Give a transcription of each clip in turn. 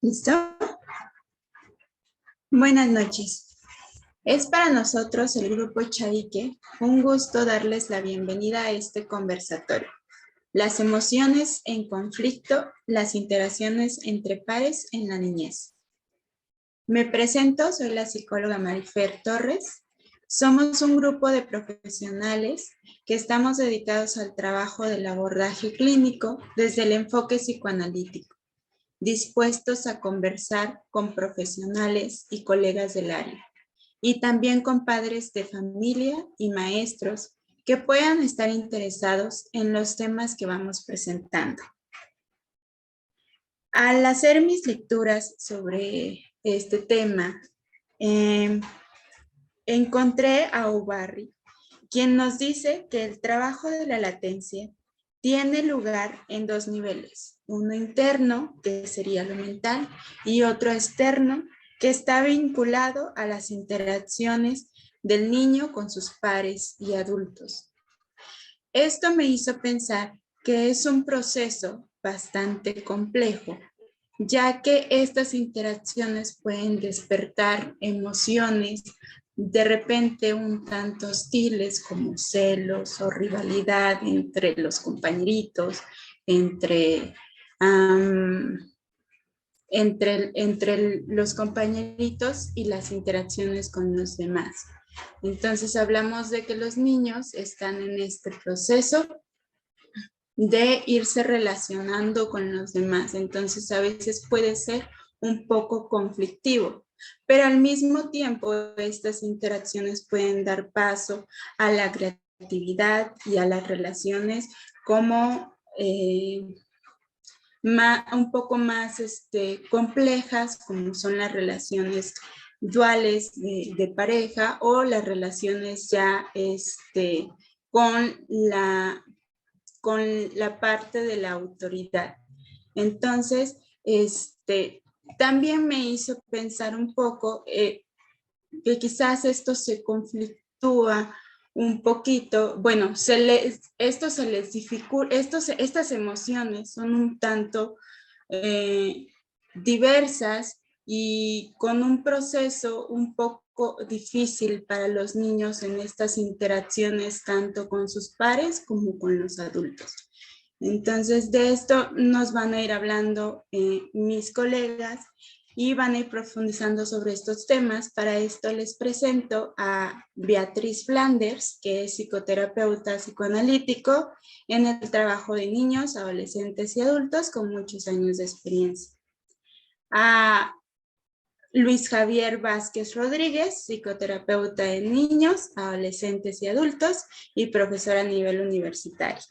¿Listo? Buenas noches. Es para nosotros, el Grupo Chadique, un gusto darles la bienvenida a este conversatorio. Las emociones en conflicto, las interacciones entre pares en la niñez. Me presento, soy la psicóloga Marifer Torres. Somos un grupo de profesionales que estamos dedicados al trabajo del abordaje clínico desde el enfoque psicoanalítico, dispuestos a conversar con profesionales y colegas del área, y también con padres de familia y maestros que puedan estar interesados en los temas que vamos presentando. Al hacer mis lecturas sobre este tema, encontré a Ubarri, quien nos dice que el trabajo de la latencia tiene lugar en dos niveles, uno interno, que sería lo mental, y otro externo, que está vinculado a las interacciones del niño con sus pares y adultos. Esto me hizo pensar que es un proceso bastante complejo, ya que estas interacciones pueden despertar emociones de repente un tanto hostiles como celos o rivalidad entre los compañeritos, entre, entre los compañeritos y las interacciones con los demás. Entonces hablamos de que los niños están en este proceso de irse relacionando con los demás. Entonces a veces puede ser un poco conflictivo, pero al mismo tiempo estas interacciones pueden dar paso a la creatividad y a las relaciones como un poco más complejas, como son las relaciones duales de pareja o las relaciones ya con con la parte de la autoridad. Entonces, también me hizo pensar un poco que quizás esto se conflictúa un poquito, bueno, esto se les dificulta, estas emociones son un tanto diversas y con un proceso un poco difícil para los niños en estas interacciones tanto con sus pares como con los adultos. Entonces, de esto nos van a ir hablando mis colegas y van a ir profundizando sobre estos temas. Para esto les presento a Beatriz Flanders, que es psicoterapeuta psicoanalítico en el trabajo de niños, adolescentes y adultos con muchos años de experiencia. A Luis Javier Vázquez Rodríguez, psicoterapeuta en niños, adolescentes y adultos y profesor a nivel universitario.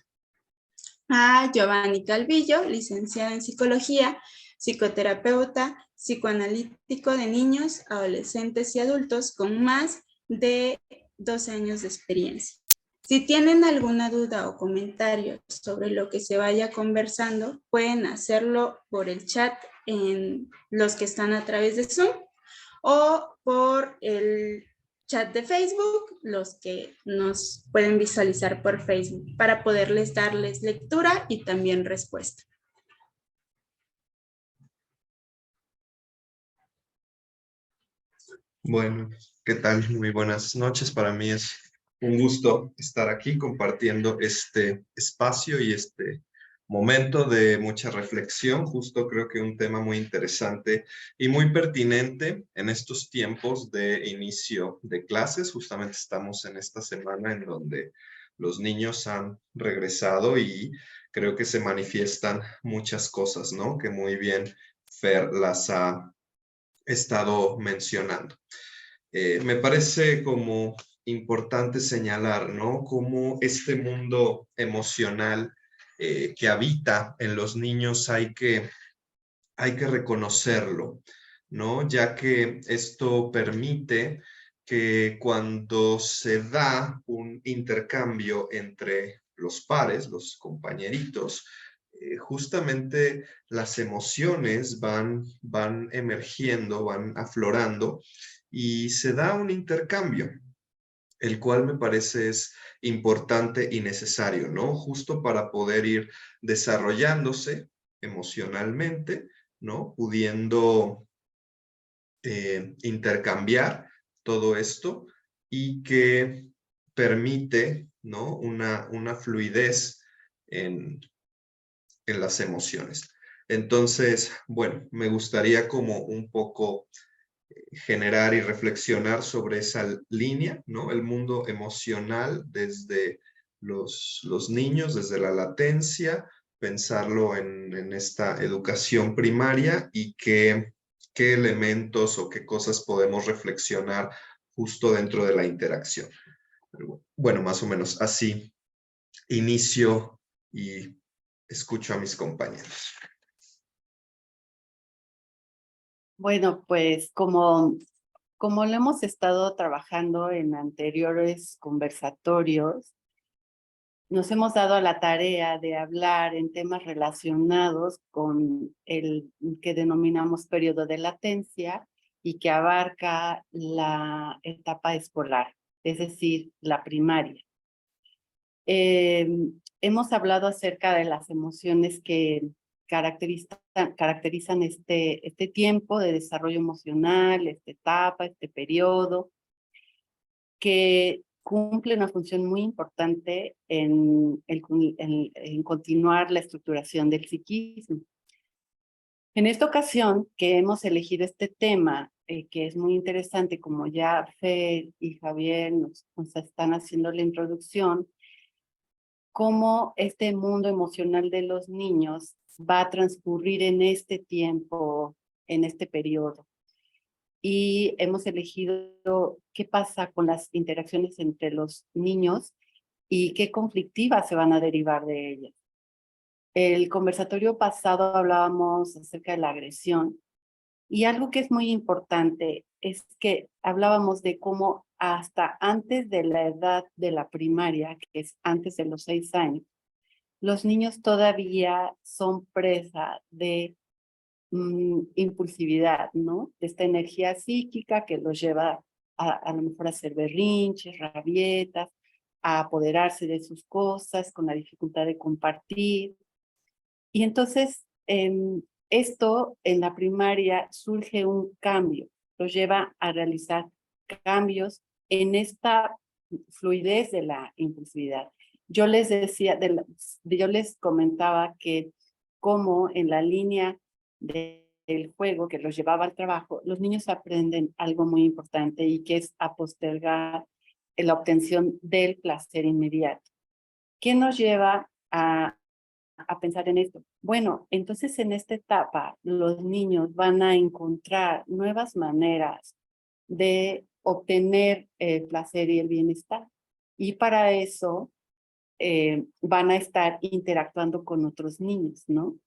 A Giovanni Calvillo, licenciada en psicología, psicoterapeuta, psicoanalítico de niños, adolescentes y adultos con más de 12 años de experiencia. Si tienen alguna duda o comentario sobre lo que se vaya conversando, pueden hacerlo por el chat en los que están a través de Zoom o por el chat de Facebook, los que nos pueden visualizar por Facebook, para poderles darles lectura y también respuesta. Bueno, ¿qué tal? Muy buenas noches. Para mí es un gusto estar aquí compartiendo este espacio y este momento de mucha reflexión. Justo creo que un tema muy interesante y muy pertinente en estos tiempos de inicio de clases. Justamente estamos en esta semana en donde los niños han regresado y creo que se manifiestan muchas cosas, ¿no? Que muy bien Fer las ha estado mencionando. Me parece como importante señalar, ¿no? Cómo este mundo emocional que habita en los niños hay que reconocerlo, ¿no? Ya que esto permite que cuando se da un intercambio entre los pares, los compañeritos, justamente las emociones van emergiendo, van aflorando y se da un intercambio, el cual me parece es importante y necesario, ¿no? Justo para poder ir desarrollándose emocionalmente ¿no? Pudiendo intercambiar todo esto y que permite, ¿no? Una fluidez en las emociones. Entonces, bueno, me gustaría como un poco generar y reflexionar sobre esa línea, ¿no? El mundo emocional desde los niños, desde la latencia, pensarlo en esta educación primaria y qué elementos o qué cosas podemos reflexionar justo dentro de la interacción. Bueno, más o menos así inicio y escucho a mis compañeros. Bueno, pues como lo hemos estado trabajando en anteriores conversatorios, nos hemos dado a la tarea de hablar en temas relacionados con el que denominamos periodo de latencia y que abarca la etapa escolar, es decir, la primaria. Hemos hablado acerca de las emociones que caracterizan este tiempo de desarrollo emocional, esta etapa, este periodo, que cumple una función muy importante en continuar la estructuración del psiquismo. En esta ocasión que hemos elegido este tema, que es muy interesante, como ya Fer y Javier nos están haciendo la introducción, cómo este mundo emocional de los niños va a transcurrir en este tiempo, en este periodo. Y hemos elegido qué pasa con las interacciones entre los niños y qué conflictivas se van a derivar de ellas. El conversatorio pasado hablábamos acerca de la agresión y algo que es muy importante es que hablábamos de cómo hasta antes de la edad de la primaria, que es antes de los 6 años, los niños todavía son presa de impulsividad, ¿no? De esta energía psíquica que los lleva a lo mejor a hacer berrinches, rabietas, a apoderarse de sus cosas con la dificultad de compartir. Y entonces, esto en la primaria surge un cambio, los lleva a realizar cambios en esta fluidez de la impulsividad. Yo les decía, yo les comentaba que como en la línea del juego que los llevaba al trabajo, los niños aprenden algo muy importante y que es a postergar la obtención del placer inmediato. ¿Qué nos lleva a pensar en esto? Bueno, entonces en esta etapa los niños van a encontrar nuevas maneras de obtener el placer y el bienestar. Y para eso van a estar interactuando con otros niños, ¿no?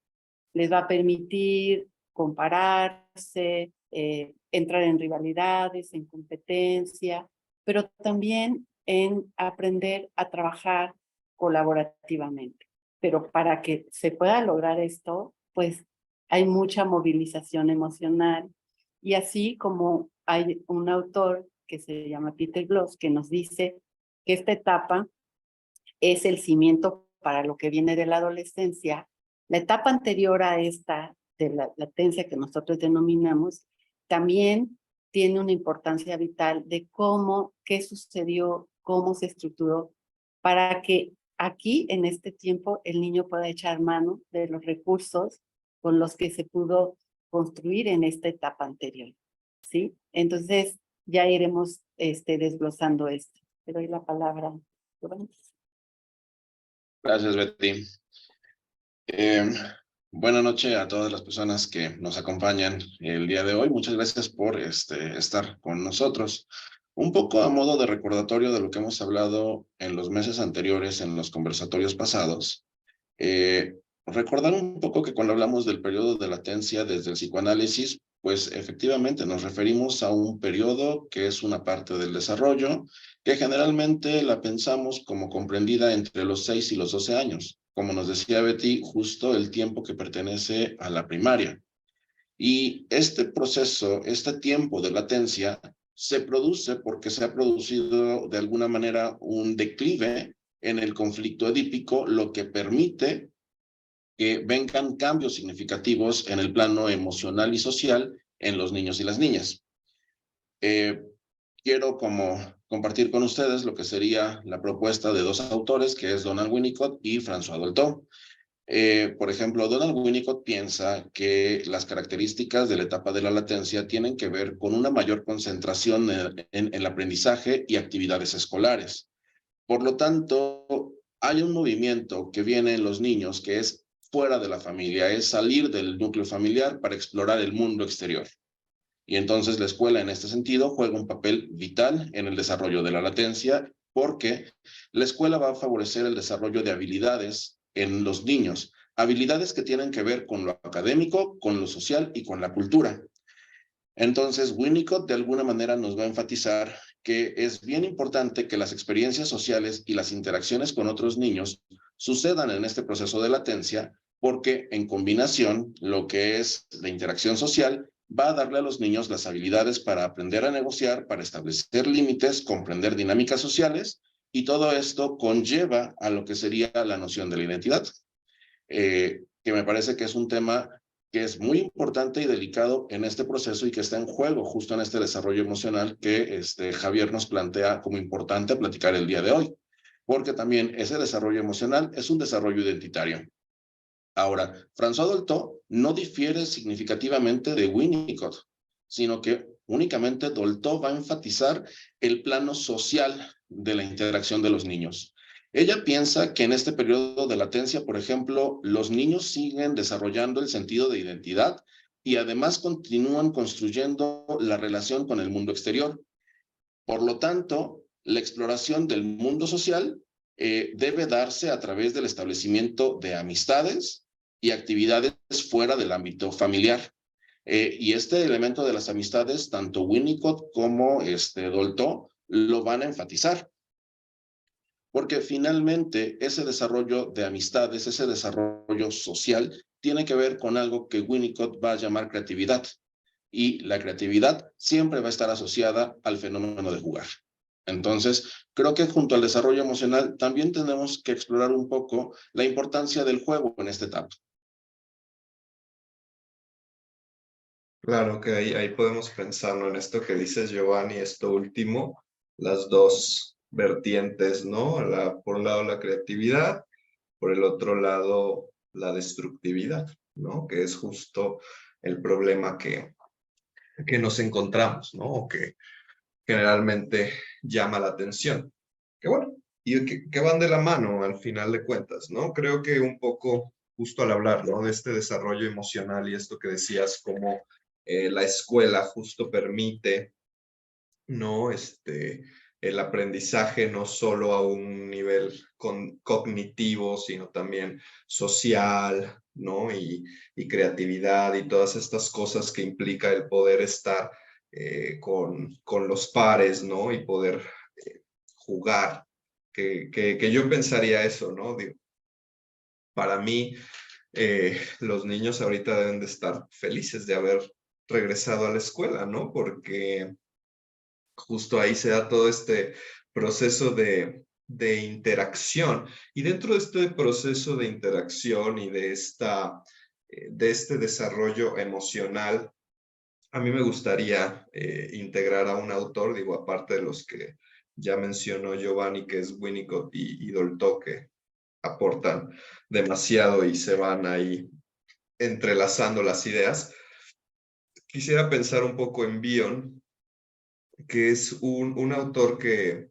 Les va a permitir compararse, entrar en rivalidades, en competencia, pero también en aprender a trabajar colaborativamente. Pero para que se pueda lograr esto, pues hay mucha movilización emocional. Y así como hay un autor que se llama Peter Bloss, que nos dice que esta etapa es el cimiento para lo que viene de la adolescencia, la etapa anterior a esta de la latencia que nosotros denominamos, también tiene una importancia vital de qué sucedió, cómo se estructuró, para que aquí, en este tiempo, el niño pueda echar mano de los recursos con los que se pudo construir en esta etapa anterior, ¿sí? Entonces, ya iremos desglosando esto. Te doy la palabra, Giovanni. Gracias, Betty. Buenas noches a todas las personas que nos acompañan el día de hoy. Muchas gracias por estar con nosotros. Un poco a modo de recordatorio de lo que hemos hablado en los meses anteriores, en los conversatorios pasados. Recordar un poco que cuando hablamos del periodo de latencia desde el psicoanálisis, pues efectivamente nos referimos a un periodo que es una parte del desarrollo, que generalmente la pensamos como comprendida entre los 6 y los 12 años. Como nos decía Betty, justo el tiempo que pertenece a la primaria. Y este proceso, este tiempo de latencia, se produce porque se ha producido de alguna manera un declive en el conflicto edípico, lo que permite que vengan cambios significativos en el plano emocional y social en los niños y las niñas. Quiero compartir con ustedes lo que sería la propuesta de dos autores, que es Donald Winnicott y François Dolto. Por ejemplo, Donald Winnicott piensa que las características de la etapa de la latencia tienen que ver con una mayor concentración en el aprendizaje y actividades escolares. Por lo tanto, hay un movimiento que viene en los niños que es fuera de la familia, es salir del núcleo familiar para explorar el mundo exterior. Y entonces la escuela en este sentido juega un papel vital en el desarrollo de la latencia, porque la escuela va a favorecer el desarrollo de habilidades en los niños, habilidades que tienen que ver con lo académico, con lo social y con la cultura. Entonces, Winnicott de alguna manera nos va a enfatizar que es bien importante que las experiencias sociales y las interacciones con otros niños sucedan en este proceso de latencia, porque en combinación, lo que es la interacción social va a darle a los niños las habilidades para aprender a negociar, para establecer límites, comprender dinámicas sociales, y todo esto conlleva a lo que sería la noción de la identidad, que me parece que es un tema que es muy importante y delicado en este proceso y que está en juego justo en este desarrollo emocional que Javier nos plantea como importante platicar el día de hoy, porque también ese desarrollo emocional es un desarrollo identitario. Ahora, François Dolto no difiere significativamente de Winnicott, sino que únicamente Dolto va a enfatizar el plano social de la interacción de los niños. Ella piensa que en este periodo de latencia, por ejemplo, los niños siguen desarrollando el sentido de identidad y además continúan construyendo la relación con el mundo exterior. Por lo tanto, la exploración del mundo social debe darse a través del establecimiento de amistades y actividades fuera del ámbito familiar. Y este elemento de las amistades, tanto Winnicott como Dolto lo van a enfatizar, porque finalmente ese desarrollo de amistades, ese desarrollo social, tiene que ver con algo que Winnicott va a llamar creatividad. Y la creatividad siempre va a estar asociada al fenómeno de jugar. Entonces, creo que junto al desarrollo emocional también tenemos que explorar un poco la importancia del juego en esta etapa. Claro que ahí podemos pensarlo en esto que dices, Giovanni, esto último, las dos vertientes, ¿no? Por un lado la creatividad, por el otro lado la destructividad, ¿no? Que es justo el problema que nos encontramos, ¿no? O que generalmente llama la atención. Que bueno, y que van de la mano al final de cuentas, ¿no? Creo que un poco justo al hablar, ¿no? De este desarrollo emocional y esto que decías, como la escuela justo permite, ¿no? El aprendizaje no solo a un nivel cognitivo, sino también social, ¿no? Y creatividad y todas estas cosas que implica el poder estar con los pares, ¿no? Y poder jugar, que yo pensaría eso, ¿no? Digo, para mí, los niños ahorita deben de estar felices de haber regresado a la escuela, ¿no? Porque justo ahí se da todo este proceso de interacción. Y dentro de este proceso de interacción y de este desarrollo emocional, a mí me gustaría integrar a un autor, digo, aparte de los que ya mencionó Giovanni, que es Winnicott y Dolto, que aportan demasiado y se van ahí entrelazando las ideas. Quisiera pensar un poco en Bion, que es un autor que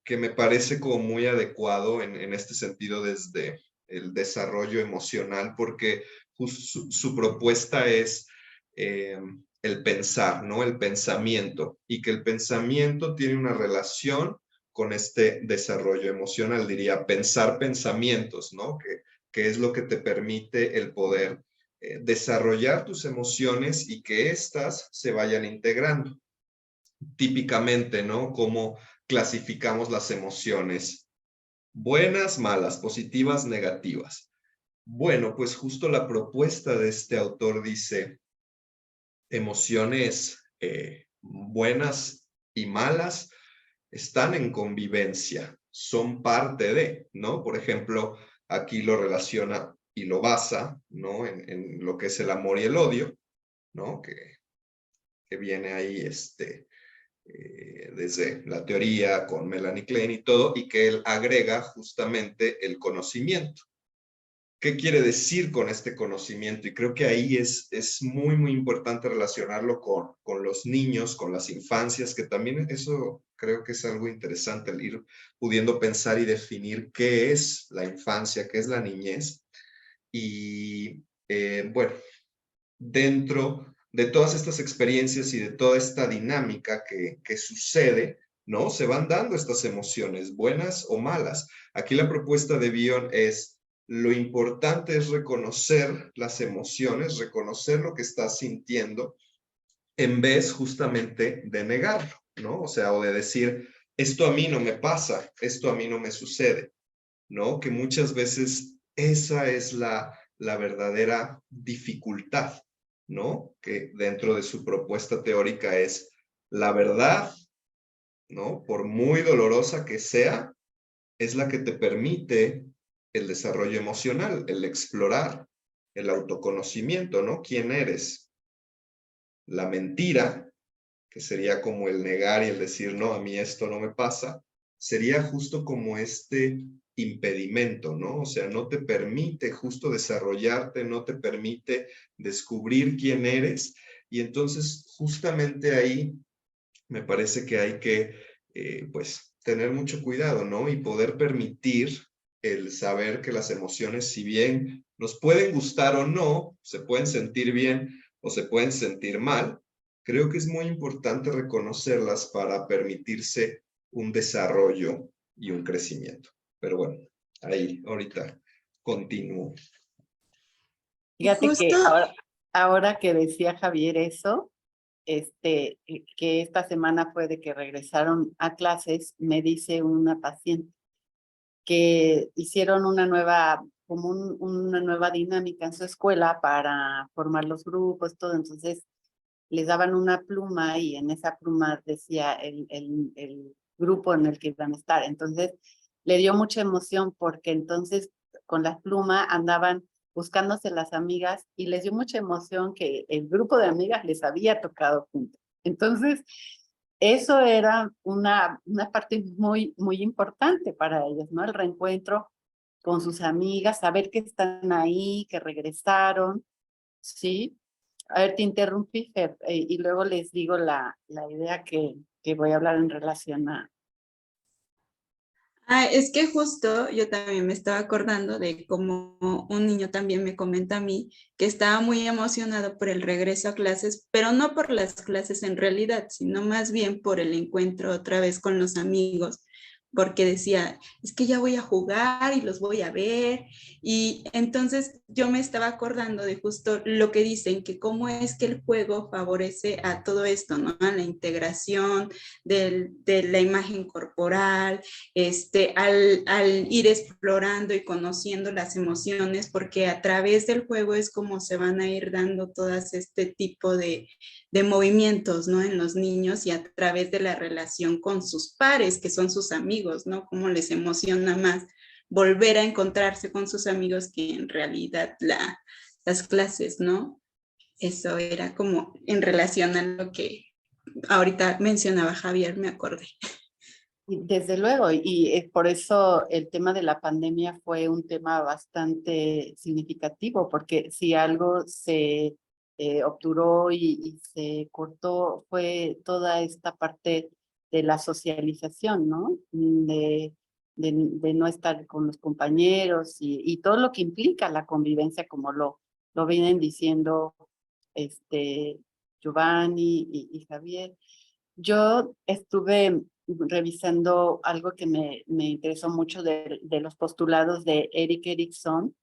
me parece como muy adecuado en este sentido desde el desarrollo emocional, porque su propuesta es el pensar, ¿no? El pensamiento, y que el pensamiento tiene una relación con este desarrollo emocional, diría, pensar pensamientos, ¿no? Que es lo que te permite el poder desarrollar tus emociones y que éstas se vayan integrando. Típicamente, ¿no? Cómo clasificamos las emociones: buenas, malas, positivas, negativas. Bueno, pues justo la propuesta de este autor dice, emociones buenas y malas están en convivencia, son parte de, ¿no? Por ejemplo, aquí lo relaciona y lo basa, ¿no? En lo que es el amor y el odio, ¿no? Que viene ahí desde la teoría con Melanie Klein y todo, y que él agrega justamente el conocimiento. ¿Qué quiere decir con este conocimiento? Y creo que ahí es muy, muy importante relacionarlo con los niños, con las infancias, que también eso creo que es algo interesante, el ir pudiendo pensar y definir qué es la infancia, qué es la niñez. Y bueno, dentro de todas estas experiencias y de toda esta dinámica que sucede, ¿no? Se van dando estas emociones, buenas o malas. Aquí la propuesta de Bion es, lo importante es reconocer las emociones, reconocer lo que estás sintiendo, en vez justamente de negarlo, ¿no? O sea, o de decir, esto a mí no me pasa, esto a mí no me sucede, ¿no? Que muchas veces esa es la verdadera dificultad, ¿no? Que dentro de su propuesta teórica es la verdad, ¿no? Por muy dolorosa que sea, es la que te permite el desarrollo emocional, el explorar, el autoconocimiento, ¿no? ¿Quién eres? La mentira, que sería como el negar y el decir, no, a mí esto no me pasa, sería justo como este impedimento, ¿no? O sea, no te permite justo desarrollarte, no te permite descubrir quién eres, y entonces justamente ahí me parece que hay que, pues, tener mucho cuidado, ¿no? Y poder permitir el saber que las emociones, si bien nos pueden gustar o no, se pueden sentir bien o se pueden sentir mal, creo que es muy importante reconocerlas para permitirse un desarrollo y un crecimiento. Pero bueno, ahí ahorita continúo. Y Fíjate justo, que ahora que decía Javier eso, que esta semana fue de que regresaron a clases, me dice una paciente que hicieron una nueva, como una nueva dinámica en su escuela para formar los grupos, todo. Entonces les daban una pluma y en esa pluma decía el grupo en el que iban a estar. Entonces le dio mucha emoción porque entonces con la pluma andaban buscándose las amigas y les dio mucha emoción que el grupo de amigas les había tocado juntos. Entonces, eso era una parte muy, muy importante para ellos, ¿no? El reencuentro con sus amigas, saber que están ahí, que regresaron, ¿sí? A ver, te interrumpí, Fer, y luego les digo la idea que voy a hablar en relación a... es que justo yo también me estaba acordando de cómo un niño también me comenta a mí que estaba muy emocionado por el regreso a clases, pero no por las clases en realidad, sino más bien por el encuentro otra vez con los amigos, porque decía, es que ya voy a jugar y los voy a ver. Y entonces yo me estaba acordando de justo lo que dicen, que cómo es que el juego favorece a todo esto, ¿no? A la integración de la imagen corporal, al ir explorando y conociendo las emociones, porque a través del juego es como se van a ir dando todas este tipo de movimientos, ¿no? En los niños y a través de la relación con sus pares, que son sus amigos, ¿no? Cómo les emociona más volver a encontrarse con sus amigos que en realidad las clases, ¿no? Eso era como en relación a lo que ahorita mencionaba Javier, me acordé. Desde luego, y por eso el tema de la pandemia fue un tema bastante significativo, porque si algo se obturó y se cortó fue toda esta parte de la socialización, ¿no? De no estar con los compañeros y todo lo que implica la convivencia, como lo vienen diciendo Giovanni y Javier. Yo estuve revisando algo que me interesó mucho de los postulados de Erik Erikson,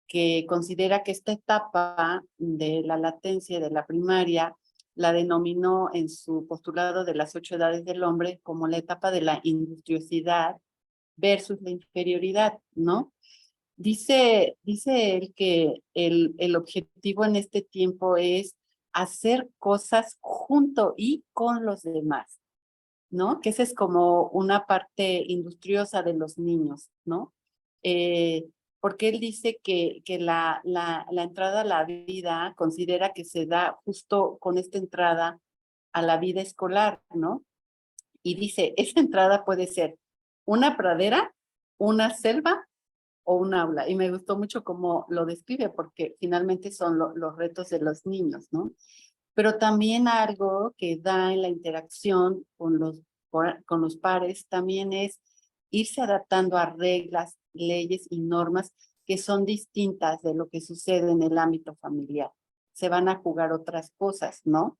que considera que esta etapa de la latencia de la primaria la denominó en su postulado de las 8 edades del hombre como la etapa de la industriosidad versus la inferioridad, ¿no? Dice él que el objetivo en este tiempo es hacer cosas junto y con los demás, ¿no? Que esa es como una parte industriosa de los niños, ¿no? porque él dice que la entrada a la vida considera que se da justo con esta entrada a la vida escolar, ¿no? Y dice, esa entrada puede ser una pradera, una selva o un aula. Y me gustó mucho cómo lo describe, porque finalmente son los retos de los niños, ¿no? Pero también algo que da en la interacción con los pares también es irse adaptando a reglas, leyes y normas que son distintas de lo que sucede en el ámbito familiar. Se van a jugar otras cosas, ¿no?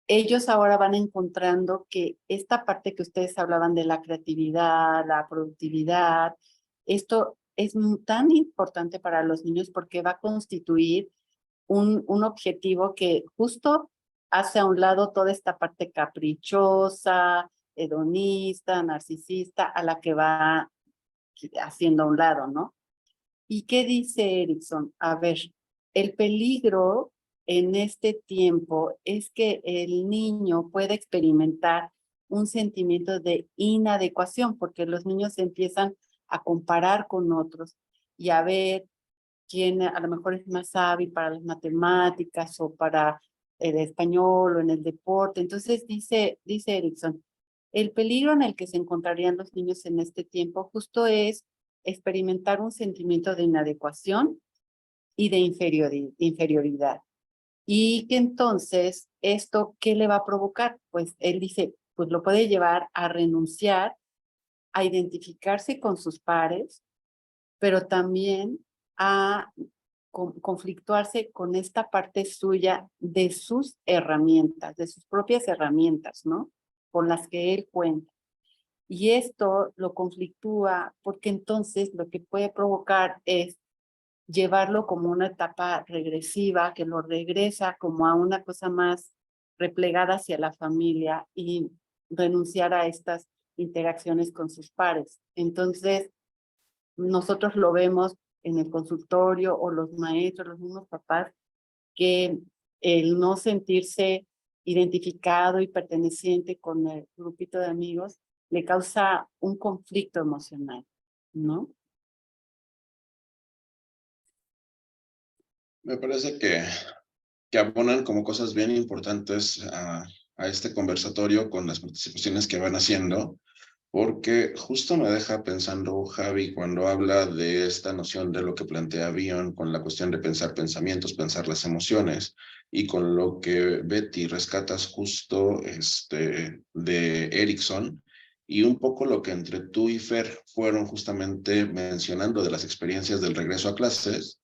Ellos ahora van encontrando que esta parte que ustedes hablaban de la creatividad, la productividad, esto es tan importante para los niños porque va a constituir un objetivo que justo hace a un lado toda esta parte caprichosa, hedonista, narcisista, a la que va haciendo a un lado, ¿no? ¿Y qué dice Erikson? A ver, el peligro en este tiempo es que el niño pueda experimentar un sentimiento de inadecuación, porque los niños empiezan a comparar con otros y a ver quién a lo mejor es más hábil para las matemáticas o para el español o en el deporte. Entonces dice Erikson, el peligro en el que se encontrarían los niños en este tiempo justo es experimentar un sentimiento de inadecuación y de inferioridad. Y que entonces, ¿esto qué le va a provocar? Pues él dice, pues lo puede llevar a renunciar, a identificarse con sus pares, pero también a conflictuarse con esta parte suya de sus herramientas, de sus propias herramientas, ¿no? Con las que él cuenta. Y esto lo conflictúa porque entonces lo que puede provocar es llevarlo como una etapa regresiva, que lo regresa como a una cosa más replegada hacia la familia y renunciar a estas interacciones con sus pares. Entonces, nosotros lo vemos en el consultorio o los maestros, los mismos papás, que el no sentirse identificado y perteneciente con el grupito de amigos le causa un conflicto emocional, ¿no? Me parece que abonan como cosas bien importantes a este conversatorio con las participaciones que van haciendo, porque justo me deja pensando Javi cuando habla de esta noción de lo que plantea Bion con la cuestión de pensar pensamientos, pensar las emociones, y con lo que Betty rescatas justo de Erikson, y un poco lo que entre tú y Fer fueron justamente mencionando de las experiencias del regreso a clases.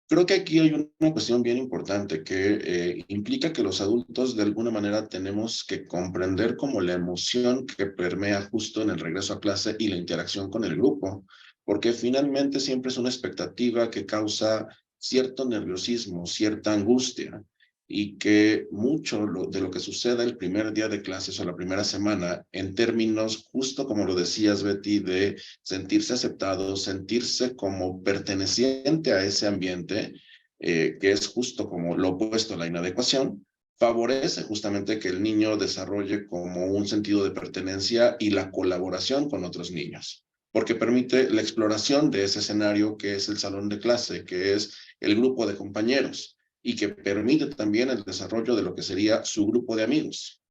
Creo que aquí hay una cuestión bien importante que implica que los adultos de alguna manera tenemos que comprender como la emoción que permea justo en el regreso a clase y la interacción con el grupo, porque finalmente siempre es una expectativa que causa cierto nerviosismo, cierta angustia, y que mucho de lo que suceda el primer día de clases o la primera semana, en términos justo como lo decías Betty, de sentirse aceptado, sentirse como perteneciente a ese ambiente, que es justo como lo opuesto a la inadecuación, favorece justamente que el niño desarrolle como un sentido de pertenencia y la colaboración con otros niños, porque permite la exploración de ese escenario que es el salón de clase, que es el grupo de compañeros, y que permite también el desarrollo de lo que sería su grupo de amigos.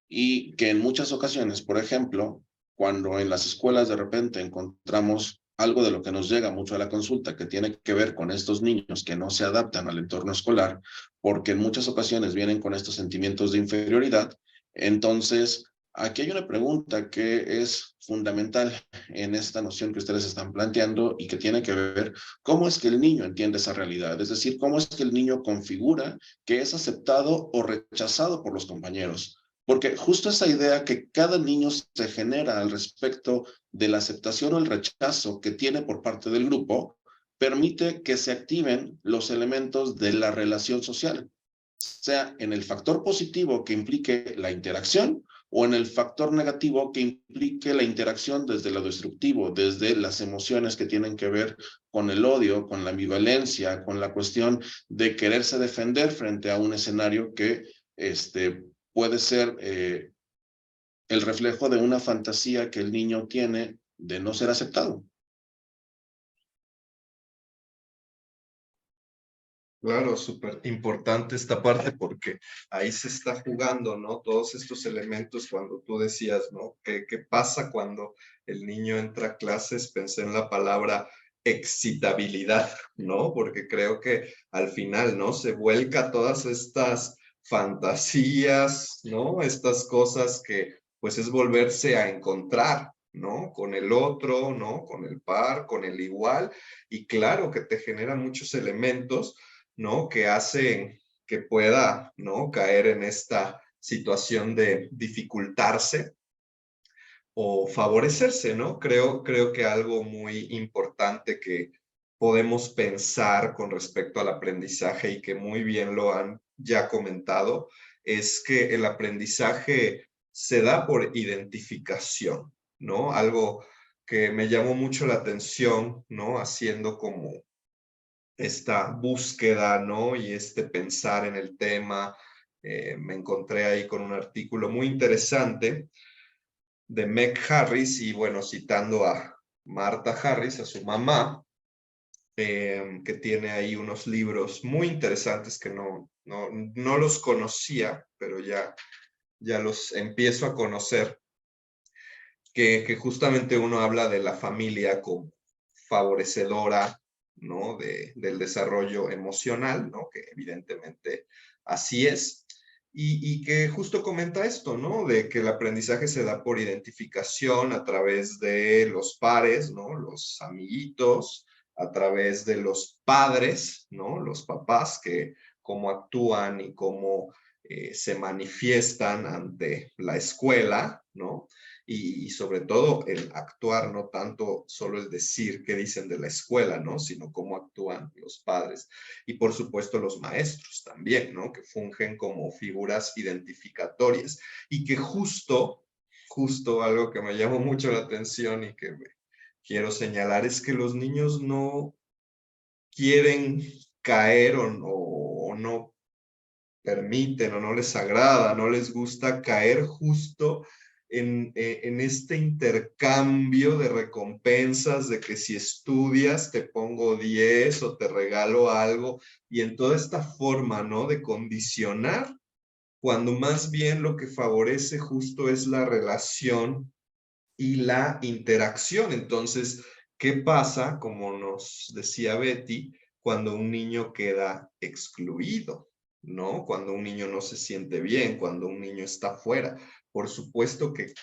Y que en muchas ocasiones, por ejemplo, cuando en las escuelas de repente encontramos algo de lo que nos llega mucho a la consulta que tiene que ver con estos niños que no se adaptan al entorno escolar, porque en muchas ocasiones vienen con estos sentimientos de inferioridad, entonces aquí hay una pregunta que es fundamental en esta noción que ustedes están planteando y que tiene que ver cómo es que el niño entiende esa realidad, es decir, cómo es que el niño configura que es aceptado o rechazado por los compañeros. Porque justo esa idea que cada niño se genera al respecto de la aceptación o el rechazo que tiene por parte del grupo, permite que se activen los elementos de la relación social, sea en el factor positivo que implique la interacción o en el factor negativo que implique la interacción desde lo destructivo, desde las emociones que tienen que ver con el odio, con la ambivalencia, con la cuestión de quererse defender frente a un escenario que puede ser el reflejo de una fantasía que el niño tiene de no ser aceptado. Claro, súper importante esta parte porque ahí se está jugando, ¿no? Todos estos elementos cuando tú decías, ¿no? ¿Qué pasa cuando el niño entra a clases? Pensé en la palabra excitabilidad, ¿no? Porque creo que al final, ¿no? Se vuelca todas estas fantasías, ¿no? Estas cosas que pues es volverse a encontrar, ¿no? Con el otro, ¿no? Con el par, con el igual. Y claro que te generan muchos elementos, ¿no? Que hacen que pueda, ¿no? Caer en esta situación de dificultarse o favorecerse, ¿no? Creo que algo muy importante que podemos pensar con respecto al aprendizaje y que muy bien lo han ya comentado, es que el aprendizaje se da por identificación, ¿no? Algo que me llamó mucho la atención, ¿no? Haciendo como esta búsqueda, ¿no? Y este pensar en el tema. Me encontré ahí con un artículo muy interesante de Meg Harris y bueno, citando a Marta Harris, a su mamá, que tiene ahí unos libros muy interesantes que no los conocía, pero ya los empiezo a conocer, que justamente uno habla de la familia como favorecedora, ¿no? Del desarrollo emocional, ¿no? Que evidentemente así es. Y que justo comenta esto, ¿no? De que el aprendizaje se da por identificación a través de los pares, ¿no? Los amiguitos, a través de los padres, ¿no? Los papás que cómo actúan y cómo se manifiestan ante la escuela, ¿no? Y sobre todo el actuar, no tanto solo el decir qué dicen de la escuela, ¿no? Sino cómo actúan los padres y por supuesto los maestros también, ¿no? Que fungen como figuras identificatorias y que justo algo que me llamó mucho la atención y que quiero señalar es que los niños no quieren caer o no permiten o no les agrada, no les gusta caer justo en este intercambio de recompensas, de que si estudias te pongo 10 o te regalo algo, y en toda esta forma, ¿no? De condicionar, cuando más bien lo que favorece justo es la relación y la interacción. Entonces, ¿qué pasa, como nos decía Betty, cuando un niño queda excluido? ¿No? Cuando un niño no se siente bien, cuando un niño está fuera. Por supuesto que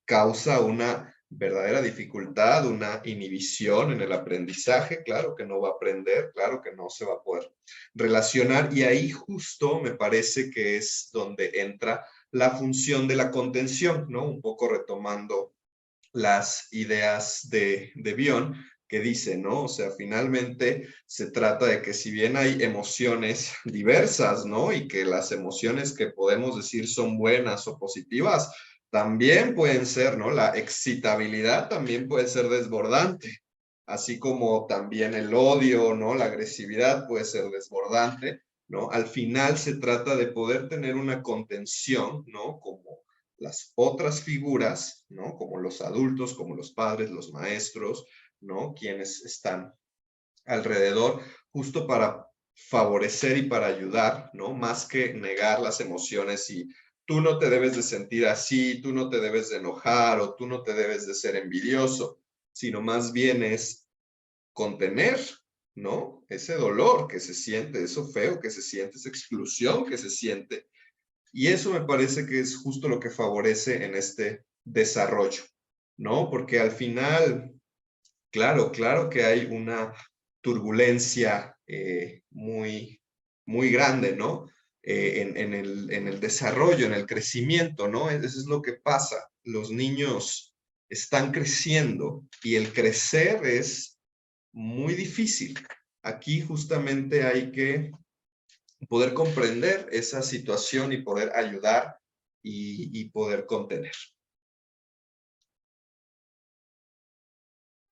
causa una verdadera dificultad, una inhibición en el aprendizaje, claro que no va a aprender, claro que no se va a poder relacionar y ahí justo me parece que es donde entra la función de la contención, ¿no? Un poco retomando las ideas de Bion, que dice, ¿no? O sea, finalmente se trata de que si bien hay emociones diversas, ¿no? Y que las emociones que podemos decir son buenas o positivas, también pueden ser, ¿no? La excitabilidad también puede ser desbordante, así como también el odio, ¿no? La agresividad puede ser desbordante, ¿no? Al final se trata de poder tener una contención, ¿no? Como las otras figuras, ¿no? Como los adultos, como los padres, los maestros, ¿no? Quienes están alrededor, justo para favorecer y para ayudar, ¿no? Más que negar las emociones y tú no te debes de sentir así, tú no te debes de enojar o tú no te debes de ser envidioso, sino más bien es contener, ¿no? Ese dolor que se siente, eso feo que se siente, esa exclusión que se siente, y eso me parece que es justo lo que favorece en este desarrollo, ¿no? Porque al final, claro que hay una turbulencia muy grande, ¿no? En el desarrollo, en el crecimiento, ¿no? Eso es lo que pasa. Los niños están creciendo y el crecer es muy difícil. Aquí justamente hay que poder comprender esa situación y poder ayudar y poder contener.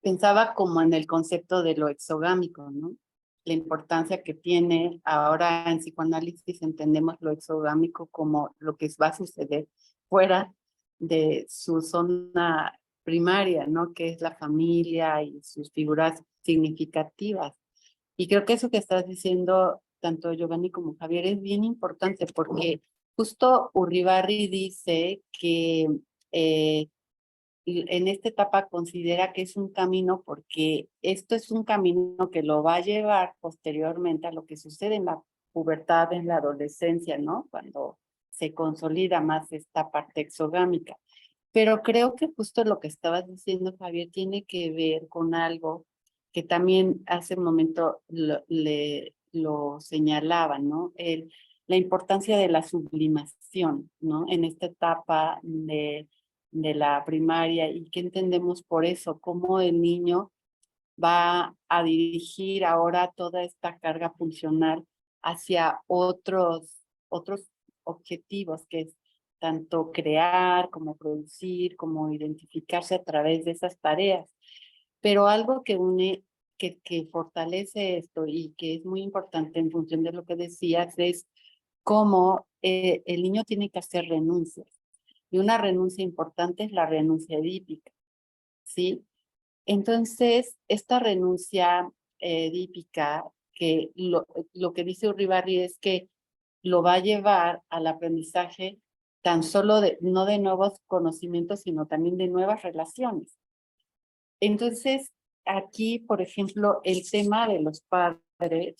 Pensaba como en el concepto de lo exogámico, ¿no? La importancia que tiene ahora en psicoanálisis entendemos lo exogámico como lo que va a suceder fuera de su zona primaria, ¿no? Que es la familia y sus figuras significativas. Y creo que eso que estás diciendo, tanto Giovanni como Javier, es bien importante porque justo Uribarri dice que en esta etapa considera que es un camino porque esto es un camino que lo va a llevar posteriormente a lo que sucede en la pubertad, en la adolescencia, ¿no? Cuando se consolida más esta parte exogámica. Pero creo que justo lo que estabas diciendo, Javier, tiene que ver con algo que también hace un momento lo señalaba, ¿no? La importancia de la sublimación, ¿no? En esta etapa de la primaria y qué entendemos por eso, cómo el niño va a dirigir ahora toda esta carga funcional hacia otros objetivos, que es tanto crear como producir, como identificarse a través de esas tareas. Pero algo que une, que fortalece esto y que es muy importante en función de lo que decías, es cómo el niño tiene que hacer renuncias. Y una renuncia importante es la renuncia edípica, ¿sí? Entonces, esta renuncia edípica, que lo que dice Uribarri es que lo va a llevar al aprendizaje tan solo no de nuevos conocimientos, sino también de nuevas relaciones. Entonces, aquí, por ejemplo, el tema de los padres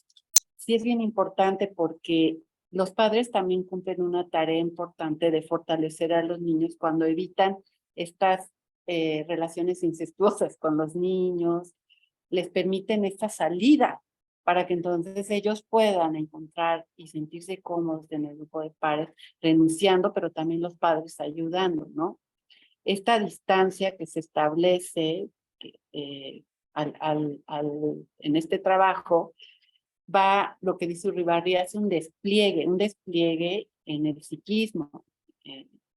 sí es bien importante porque los padres también cumplen una tarea importante de fortalecer a los niños cuando evitan estas relaciones incestuosas con los niños, les permiten esta salida para que entonces ellos puedan encontrar y sentirse cómodos en el grupo de pares, renunciando, pero también los padres ayudando, ¿no? Esta distancia que se establece en este trabajo, lo que dice Uribarri, es un despliegue en el psiquismo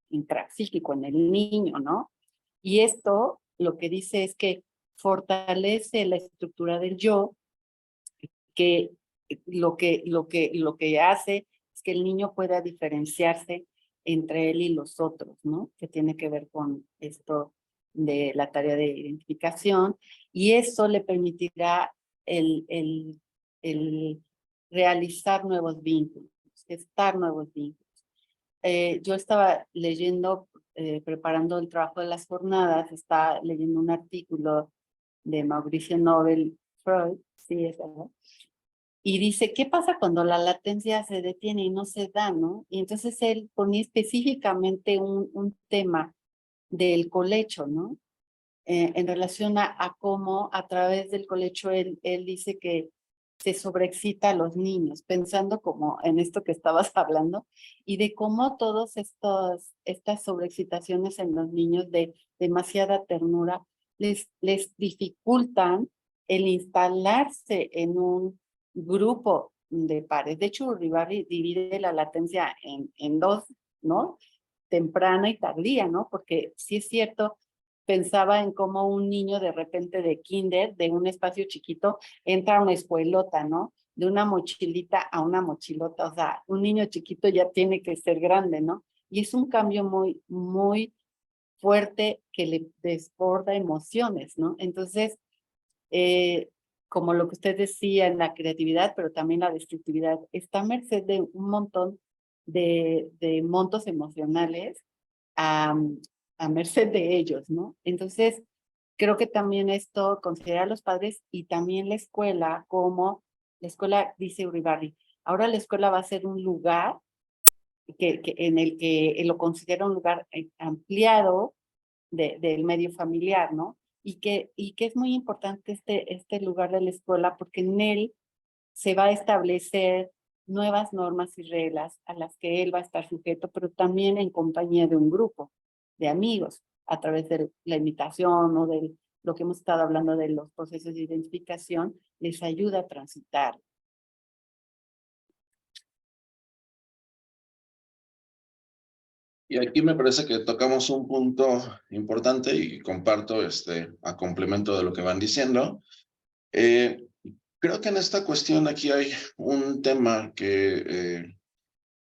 intrapsíquico, en el niño, ¿no? Y esto lo que dice es que fortalece la estructura del yo, que lo que hace es que el niño pueda diferenciarse entre él y los otros, ¿no? Que tiene que ver con esto de la tarea de identificación, y eso le permitirá el realizar nuevos vínculos, gestar nuevos vínculos. Yo estaba leyendo, preparando el trabajo de las jornadas, estaba leyendo un artículo de Mauricio Nobel Freud, sí, es verdad, y dice, ¿qué pasa cuando la latencia se detiene y no se da, no? Y entonces él ponía específicamente un tema del colecho, ¿no? En relación a cómo a través del colecho él dice que se sobreexcita a los niños, pensando como en esto que estabas hablando, y de cómo todas estas sobreexcitaciones en los niños de demasiada ternura les dificultan el instalarse en un grupo de pares. De hecho, Uribarri divide la latencia en dos, ¿no? Temprana y tardía, ¿no? Porque sí es cierto, pensaba en cómo un niño de repente de kinder, de un espacio chiquito, entra a una escuelota, ¿no? De una mochilita a una mochilota, o sea, un niño chiquito ya tiene que ser grande, ¿no? Y es un cambio muy, muy fuerte que le desborda emociones, ¿no? Entonces, como lo que usted decía en la creatividad, pero también la destructividad, está a merced de un montón de montos emocionales a merced de ellos, ¿no? Entonces, creo que también esto considera a los padres y también la escuela, como la escuela, dice Uribarri, ahora la escuela va a ser un lugar en el que lo considera un lugar ampliado del medio familiar, ¿no? Y que es muy importante este lugar de la escuela porque en él se va a establecer nuevas normas y reglas a las que él va a estar sujeto, pero también en compañía de un grupo de amigos, a través de la imitación o de lo que hemos estado hablando de los procesos de identificación, les ayuda a transitar. Y aquí me parece que tocamos un punto importante y comparto a complemento de lo que van diciendo. Creo que en esta cuestión aquí hay un tema que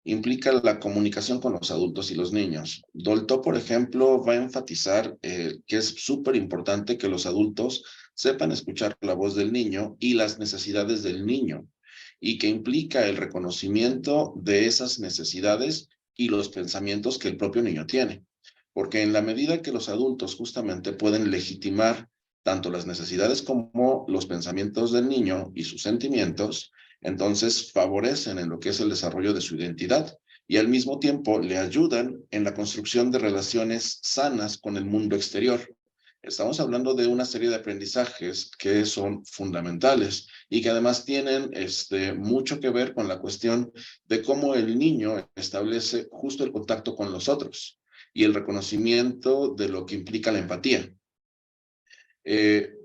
implica la comunicación con los adultos y los niños. Dolto, por ejemplo, va a enfatizar que es súper importante que los adultos sepan escuchar la voz del niño y las necesidades del niño, y que implica el reconocimiento de esas necesidades y los pensamientos que el propio niño tiene. Porque en la medida que los adultos justamente pueden legitimar tanto las necesidades como los pensamientos del niño y sus sentimientos, entonces favorecen en lo que es el desarrollo de su identidad y al mismo tiempo le ayudan en la construcción de relaciones sanas con el mundo exterior. Estamos hablando de una serie de aprendizajes que son fundamentales y que además tienen mucho que ver con la cuestión de cómo el niño establece justo el contacto con los otros y el reconocimiento de lo que implica la empatía.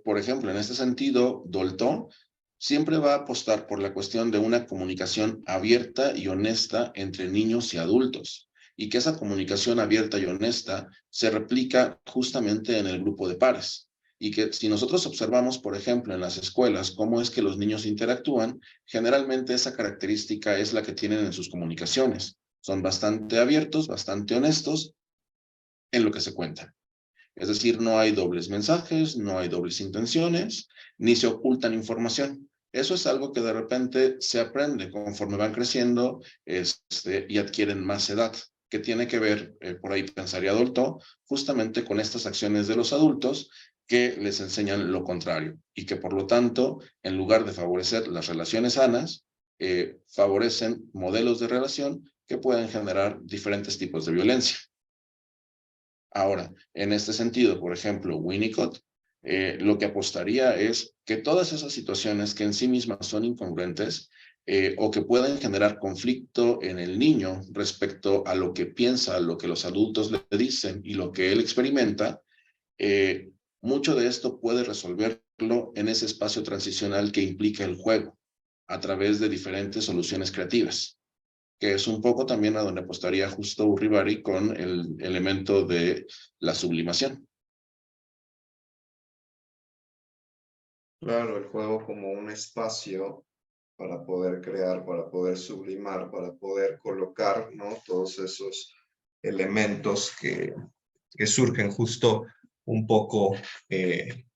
Por ejemplo, en este sentido, Dolto siempre va a apostar por la cuestión de una comunicación abierta y honesta entre niños y adultos, y que esa comunicación abierta y honesta se replica justamente en el grupo de pares. Y que si nosotros observamos, por ejemplo, en las escuelas, cómo es que los niños interactúan, generalmente esa característica es la que tienen en sus comunicaciones. Son bastante abiertos, bastante honestos en lo que se cuentan. Es decir, no hay dobles mensajes, no hay dobles intenciones, ni se ocultan información. Eso es algo que de repente se aprende conforme van creciendo y adquieren más edad, que tiene que ver, por ahí pensaría Dolto, justamente con estas acciones de los adultos que les enseñan lo contrario y que por lo tanto, en lugar de favorecer las relaciones sanas, favorecen modelos de relación que pueden generar diferentes tipos de violencia. Ahora, en este sentido, por ejemplo, Winnicott lo que apostaría es que todas esas situaciones que en sí mismas son incongruentes o que pueden generar conflicto en el niño respecto a lo que piensa, lo que los adultos le dicen y lo que él experimenta, mucho de esto puede resolverlo en ese espacio transicional que implica el juego, a través de diferentes soluciones creativas, que es un poco también a donde apostaría justo Uribarri con el elemento de la sublimación. Claro, el juego como un espacio para poder crear, para poder sublimar, para poder colocar, ¿no? Todos esos elementos que surgen justo un poco,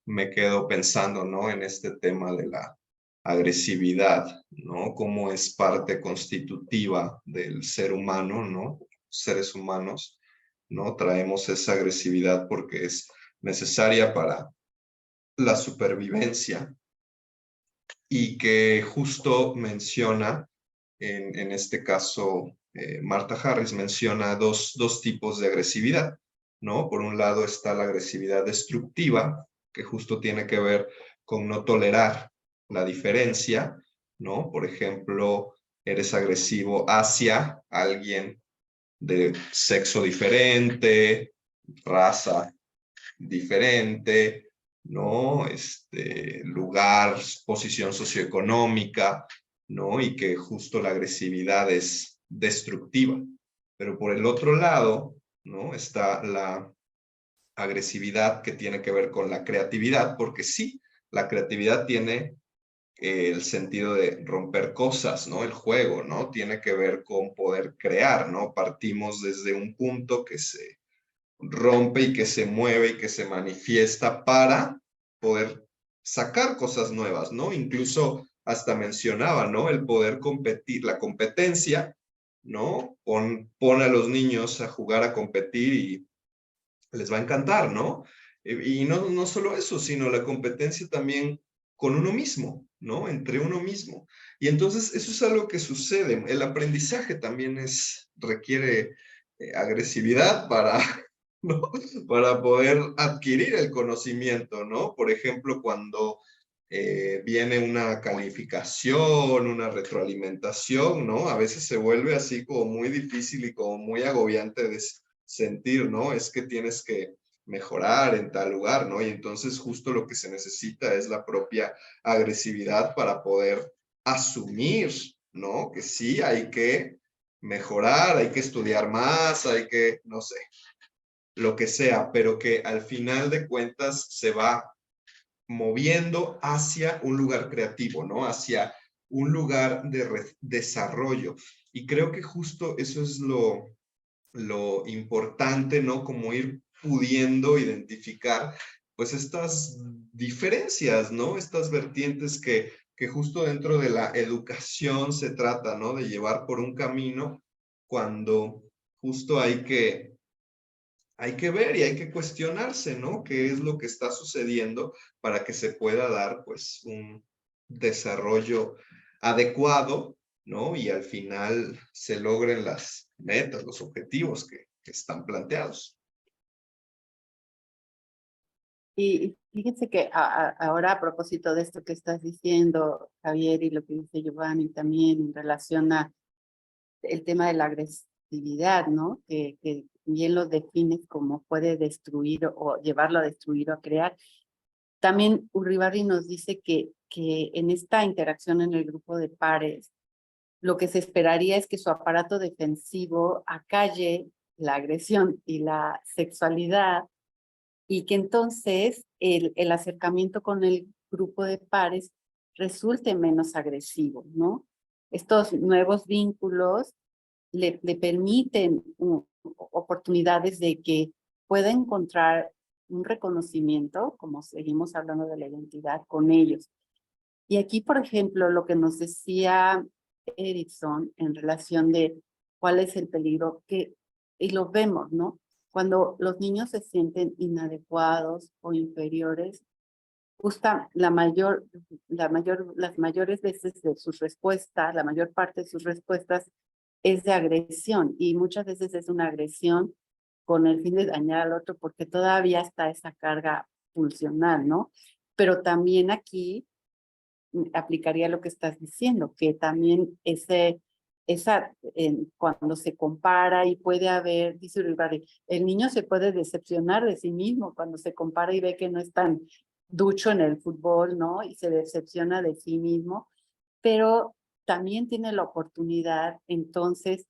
me quedo pensando, ¿no? En este tema de la agresividad, ¿no? Cómo es parte constitutiva del ser humano, ¿no? Seres humanos, ¿no? Traemos esa agresividad porque es necesaria para la supervivencia y que justo menciona, en este caso, Martha Harris menciona dos tipos de agresividad, ¿no? Por un lado está la agresividad destructiva, que justo tiene que ver con no tolerar la diferencia, ¿no? Por ejemplo, eres agresivo hacia alguien de sexo diferente, raza diferente, ¿no? Lugar, posición socioeconómica, ¿no? Y que justo la agresividad es destructiva. Pero por el otro lado, ¿no? Está la agresividad que tiene que ver con la creatividad, porque sí, la creatividad tiene el sentido de romper cosas, ¿no? El juego, ¿no? Tiene que ver con poder crear, ¿no? Partimos desde un punto que se rompe y que se mueve y que se manifiesta para poder sacar cosas nuevas, ¿no? Incluso hasta mencionaba, ¿no? El poder competir, la competencia, ¿no? Pone a los niños a jugar a competir y les va a encantar, ¿no? Y no solo eso, sino la competencia también con uno mismo, ¿no? Entre uno mismo. Y entonces eso es algo que sucede. El aprendizaje también requiere agresividad para, ¿no? Para poder adquirir el conocimiento, ¿no? Por ejemplo, cuando viene una calificación, una retroalimentación, ¿no? A veces se vuelve así como muy difícil y como muy agobiante de sentir, ¿no? Es que tienes que mejorar en tal lugar, ¿no? Y entonces justo lo que se necesita es la propia agresividad para poder asumir, ¿no? Que sí hay que mejorar, hay que estudiar más, hay que, no sé, lo que sea, pero que al final de cuentas se va moviendo hacia un lugar creativo, ¿no? Hacia un lugar de desarrollo. Y creo que justo eso es lo importante, ¿no? Como ir pudiendo identificar pues estas diferencias, ¿no? Estas vertientes que justo dentro de la educación se trata, ¿no? De llevar por un camino cuando justo hay que ver y hay que cuestionarse, ¿no? ¿Qué es lo que está sucediendo para que se pueda dar, pues, un desarrollo adecuado, ¿no? Y al final se logren las metas, los objetivos que están planteados. Y fíjense que ahora a propósito de esto que estás diciendo, Javier, y lo que dice Giovanni también en relación a el tema de la agresividad, ¿no? Que bien lo defines como puede destruir o llevarlo a destruir o a crear. También Uribarri nos dice que en esta interacción en el grupo de pares, lo que se esperaría es que su aparato defensivo acalle la agresión y la sexualidad, y que entonces el acercamiento con el grupo de pares resulte menos agresivo, ¿no? Estos nuevos vínculos le permiten oportunidades de que pueda encontrar un reconocimiento, como seguimos hablando de la identidad, con ellos. Y aquí, por ejemplo, lo que nos decía Erickson en relación de cuál es el peligro, y lo vemos, ¿no? Cuando los niños se sienten inadecuados o inferiores, justa las mayores veces de sus respuestas, la mayor parte de sus respuestas es de agresión, y muchas veces es una agresión con el fin de dañar al otro porque todavía está esa carga pulsional, ¿no? Pero también aquí aplicaría lo que estás diciendo, que también cuando se compara y puede haber, dice Uribarri, el niño se puede decepcionar de sí mismo cuando se compara y ve que no es tan ducho en el fútbol, ¿no? Y se decepciona de sí mismo, pero también tiene la oportunidad entonces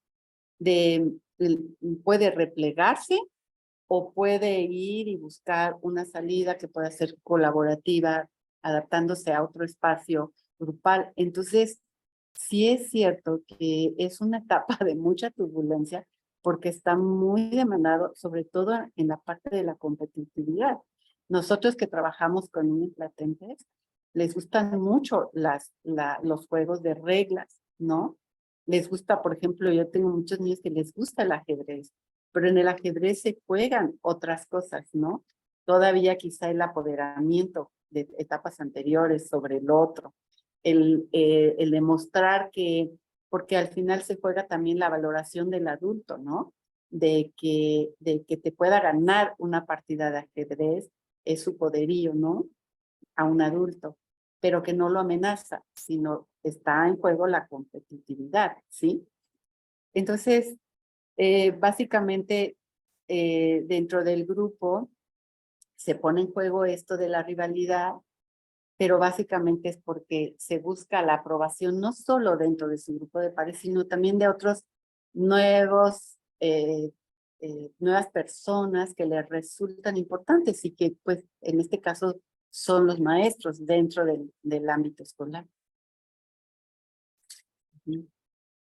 puede replegarse o puede ir y buscar una salida que pueda ser colaborativa, adaptándose a otro espacio grupal. Entonces, sí es cierto que es una etapa de mucha turbulencia porque está muy demandado, sobre todo en la parte de la competitividad. Nosotros que trabajamos con niños latentes, les gustan mucho los juegos de reglas, ¿no? Les gusta, por ejemplo, yo tengo muchos niños que les gusta el ajedrez, pero en el ajedrez se juegan otras cosas, ¿no? Todavía quizá el apoderamiento de etapas anteriores sobre el otro, el demostrar que, porque al final se juega también la valoración del adulto, ¿no? De que te pueda ganar una partida de ajedrez es su poderío, ¿no? A un adulto, pero que no lo amenaza, sino está en juego la competitividad, ¿sí? Entonces, básicamente, dentro del grupo se pone en juego esto de la rivalidad, pero básicamente es porque se busca la aprobación no solo dentro de su grupo de pares, sino también de otros nuevas personas que les resultan importantes y que, pues, en este caso son los maestros dentro del ámbito escolar.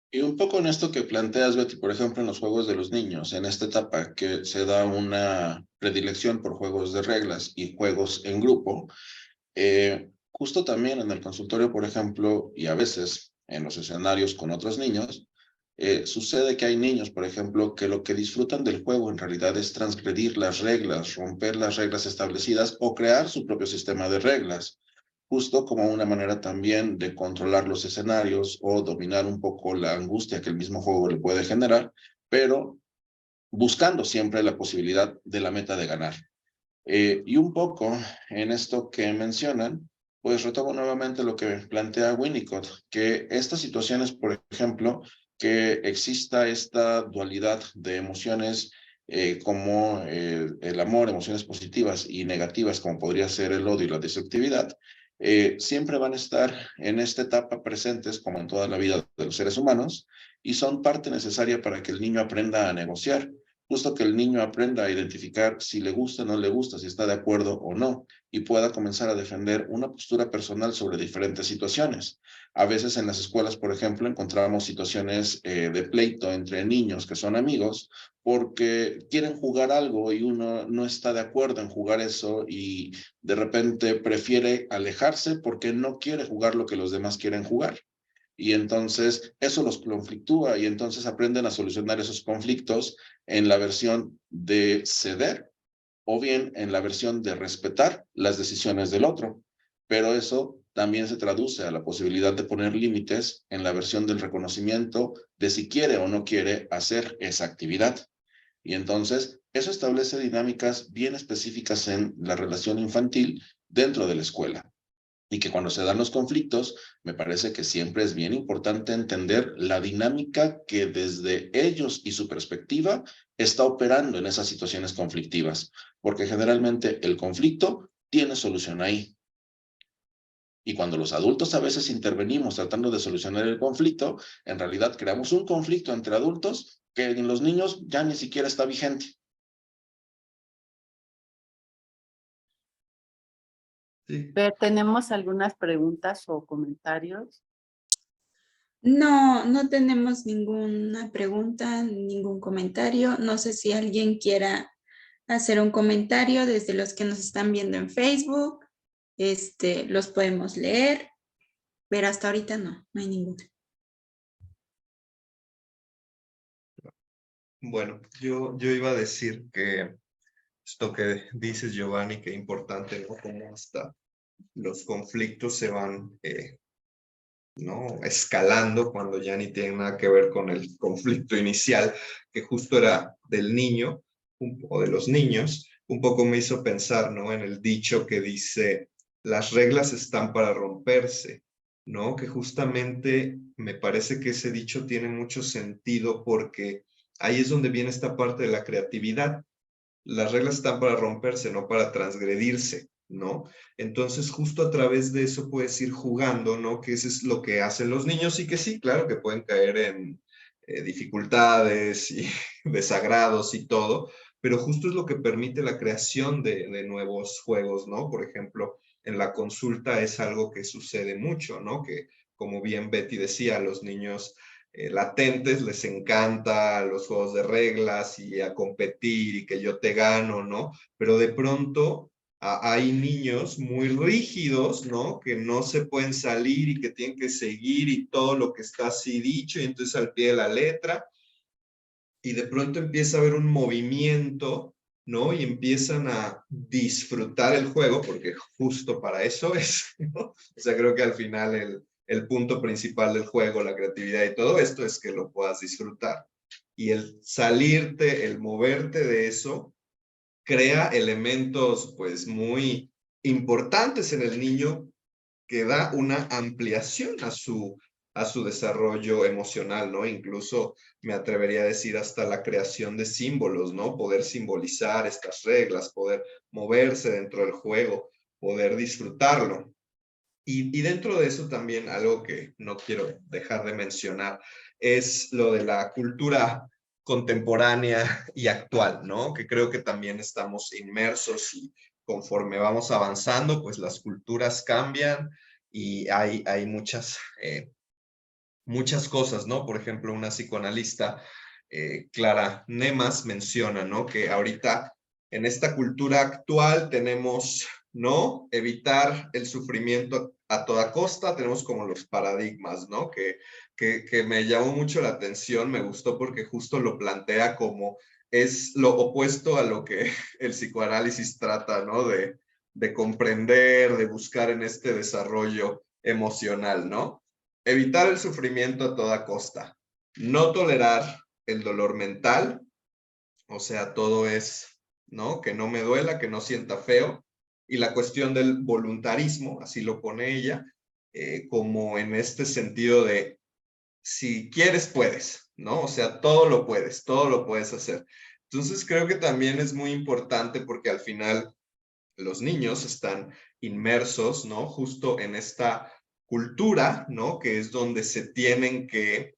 Y un poco en esto que planteas, Betty, por ejemplo, en los juegos de los niños, en esta etapa que se da una predilección por juegos de reglas y juegos en grupo, justo también en el consultorio, por ejemplo, y a veces en los escenarios con otros niños, sucede que hay niños, por ejemplo, que lo que disfrutan del juego en realidad es transgredir las reglas, romper las reglas establecidas o crear su propio sistema de reglas, justo como una manera también de controlar los escenarios o dominar un poco la angustia que el mismo juego le puede generar, pero buscando siempre la posibilidad de la meta de ganar. Y un poco en esto que mencionan, pues retomo nuevamente lo que plantea Winnicott, que estas situaciones, por ejemplo, que exista esta dualidad de emociones como el amor, emociones positivas y negativas, como podría ser el odio y la destructividad, siempre van a estar en esta etapa presentes como en toda la vida de los seres humanos y son parte necesaria para que el niño aprenda a negociar, justo que el niño aprenda a identificar si le gusta o no le gusta, si está de acuerdo o no, y pueda comenzar a defender una postura personal sobre diferentes situaciones. A veces en las escuelas, por ejemplo, encontramos situaciones de pleito entre niños que son amigos porque quieren jugar algo y uno no está de acuerdo en jugar eso y de repente prefiere alejarse porque no quiere jugar lo que los demás quieren jugar. Y entonces eso los conflictúa y entonces aprenden a solucionar esos conflictos en la versión de ceder o bien en la versión de respetar las decisiones del otro. Pero eso también se traduce a la posibilidad de poner límites en la versión del reconocimiento de si quiere o no quiere hacer esa actividad. Y entonces eso establece dinámicas bien específicas en la relación infantil dentro de la escuela. Y que cuando se dan los conflictos, me parece que siempre es bien importante entender la dinámica que desde ellos y su perspectiva está operando en esas situaciones conflictivas, porque generalmente el conflicto tiene solución ahí. Y cuando los adultos a veces intervenimos tratando de solucionar el conflicto, en realidad creamos un conflicto entre adultos que en los niños ya ni siquiera está vigente. Sí. Pero tenemos algunas preguntas o comentarios. No, no tenemos ninguna pregunta, ningún comentario. No sé si alguien quiera hacer un comentario desde los que nos están viendo en Facebook. Los podemos leer, pero hasta ahorita no hay ninguna. Bueno, yo iba a decir que esto que dices, Giovanni, que es importante, ¿no? Cómo hasta los conflictos se van, ¿no? Escalando cuando ya ni tienen nada que ver con el conflicto inicial, que justo era del niño o de los niños. Un poco me hizo pensar, ¿no? En el dicho que dice, las reglas están para romperse, ¿no? Que justamente me parece que ese dicho tiene mucho sentido porque ahí es donde viene esta parte de la creatividad. Las reglas están para romperse, no para transgredirse, ¿no? Entonces, justo a través de eso puedes ir jugando, ¿no? Que eso es lo que hacen los niños y que sí, claro, que pueden caer en dificultades y desagrados y todo, pero justo es lo que permite la creación de nuevos juegos, ¿no? Por ejemplo, en la consulta es algo que sucede mucho, ¿no? Que, como bien Betty decía, los niños latentes, les encanta los juegos de reglas y a competir y que yo te gano, ¿no? Pero de pronto hay niños muy rígidos, ¿no? Que no se pueden salir y que tienen que seguir y todo lo que está así dicho y entonces al pie de la letra. Y de pronto empieza a haber un movimiento, ¿no? Y empiezan a disfrutar el juego, porque justo para eso es, ¿no? O sea, creo que al final el punto principal del juego, la creatividad y todo esto es que lo puedas disfrutar. Y el salirte, el moverte de eso, crea elementos pues muy importantes en el niño que da una ampliación a su desarrollo emocional, ¿no? Incluso me atrevería a decir hasta la creación de símbolos, ¿no? Poder simbolizar estas reglas, poder moverse dentro del juego, poder disfrutarlo. Y dentro de eso también algo que no quiero dejar de mencionar es lo de la cultura contemporánea y actual, ¿no? Que creo que también estamos inmersos y conforme vamos avanzando, pues las culturas cambian y hay muchas cosas, ¿no? Por ejemplo, una psicoanalista, Clara Nemas, menciona, ¿no? Que ahorita en esta cultura actual tenemos, ¿no? Evitar el sufrimiento a toda costa, tenemos como los paradigmas, ¿no? Que me llamó mucho la atención, me gustó porque justo lo plantea como es lo opuesto a lo que el psicoanálisis trata, ¿no? De comprender, de buscar en este desarrollo emocional, ¿no? Evitar el sufrimiento a toda costa, no tolerar el dolor mental, o sea, todo es, ¿no? Que no me duela, que no sienta feo, y la cuestión del voluntarismo, así lo pone ella, como en este sentido de, si quieres, puedes, ¿no? O sea, todo lo puedes hacer. Entonces, creo que también es muy importante porque al final los niños están inmersos, ¿no? Justo en esta cultura, ¿no? Que es donde se tienen que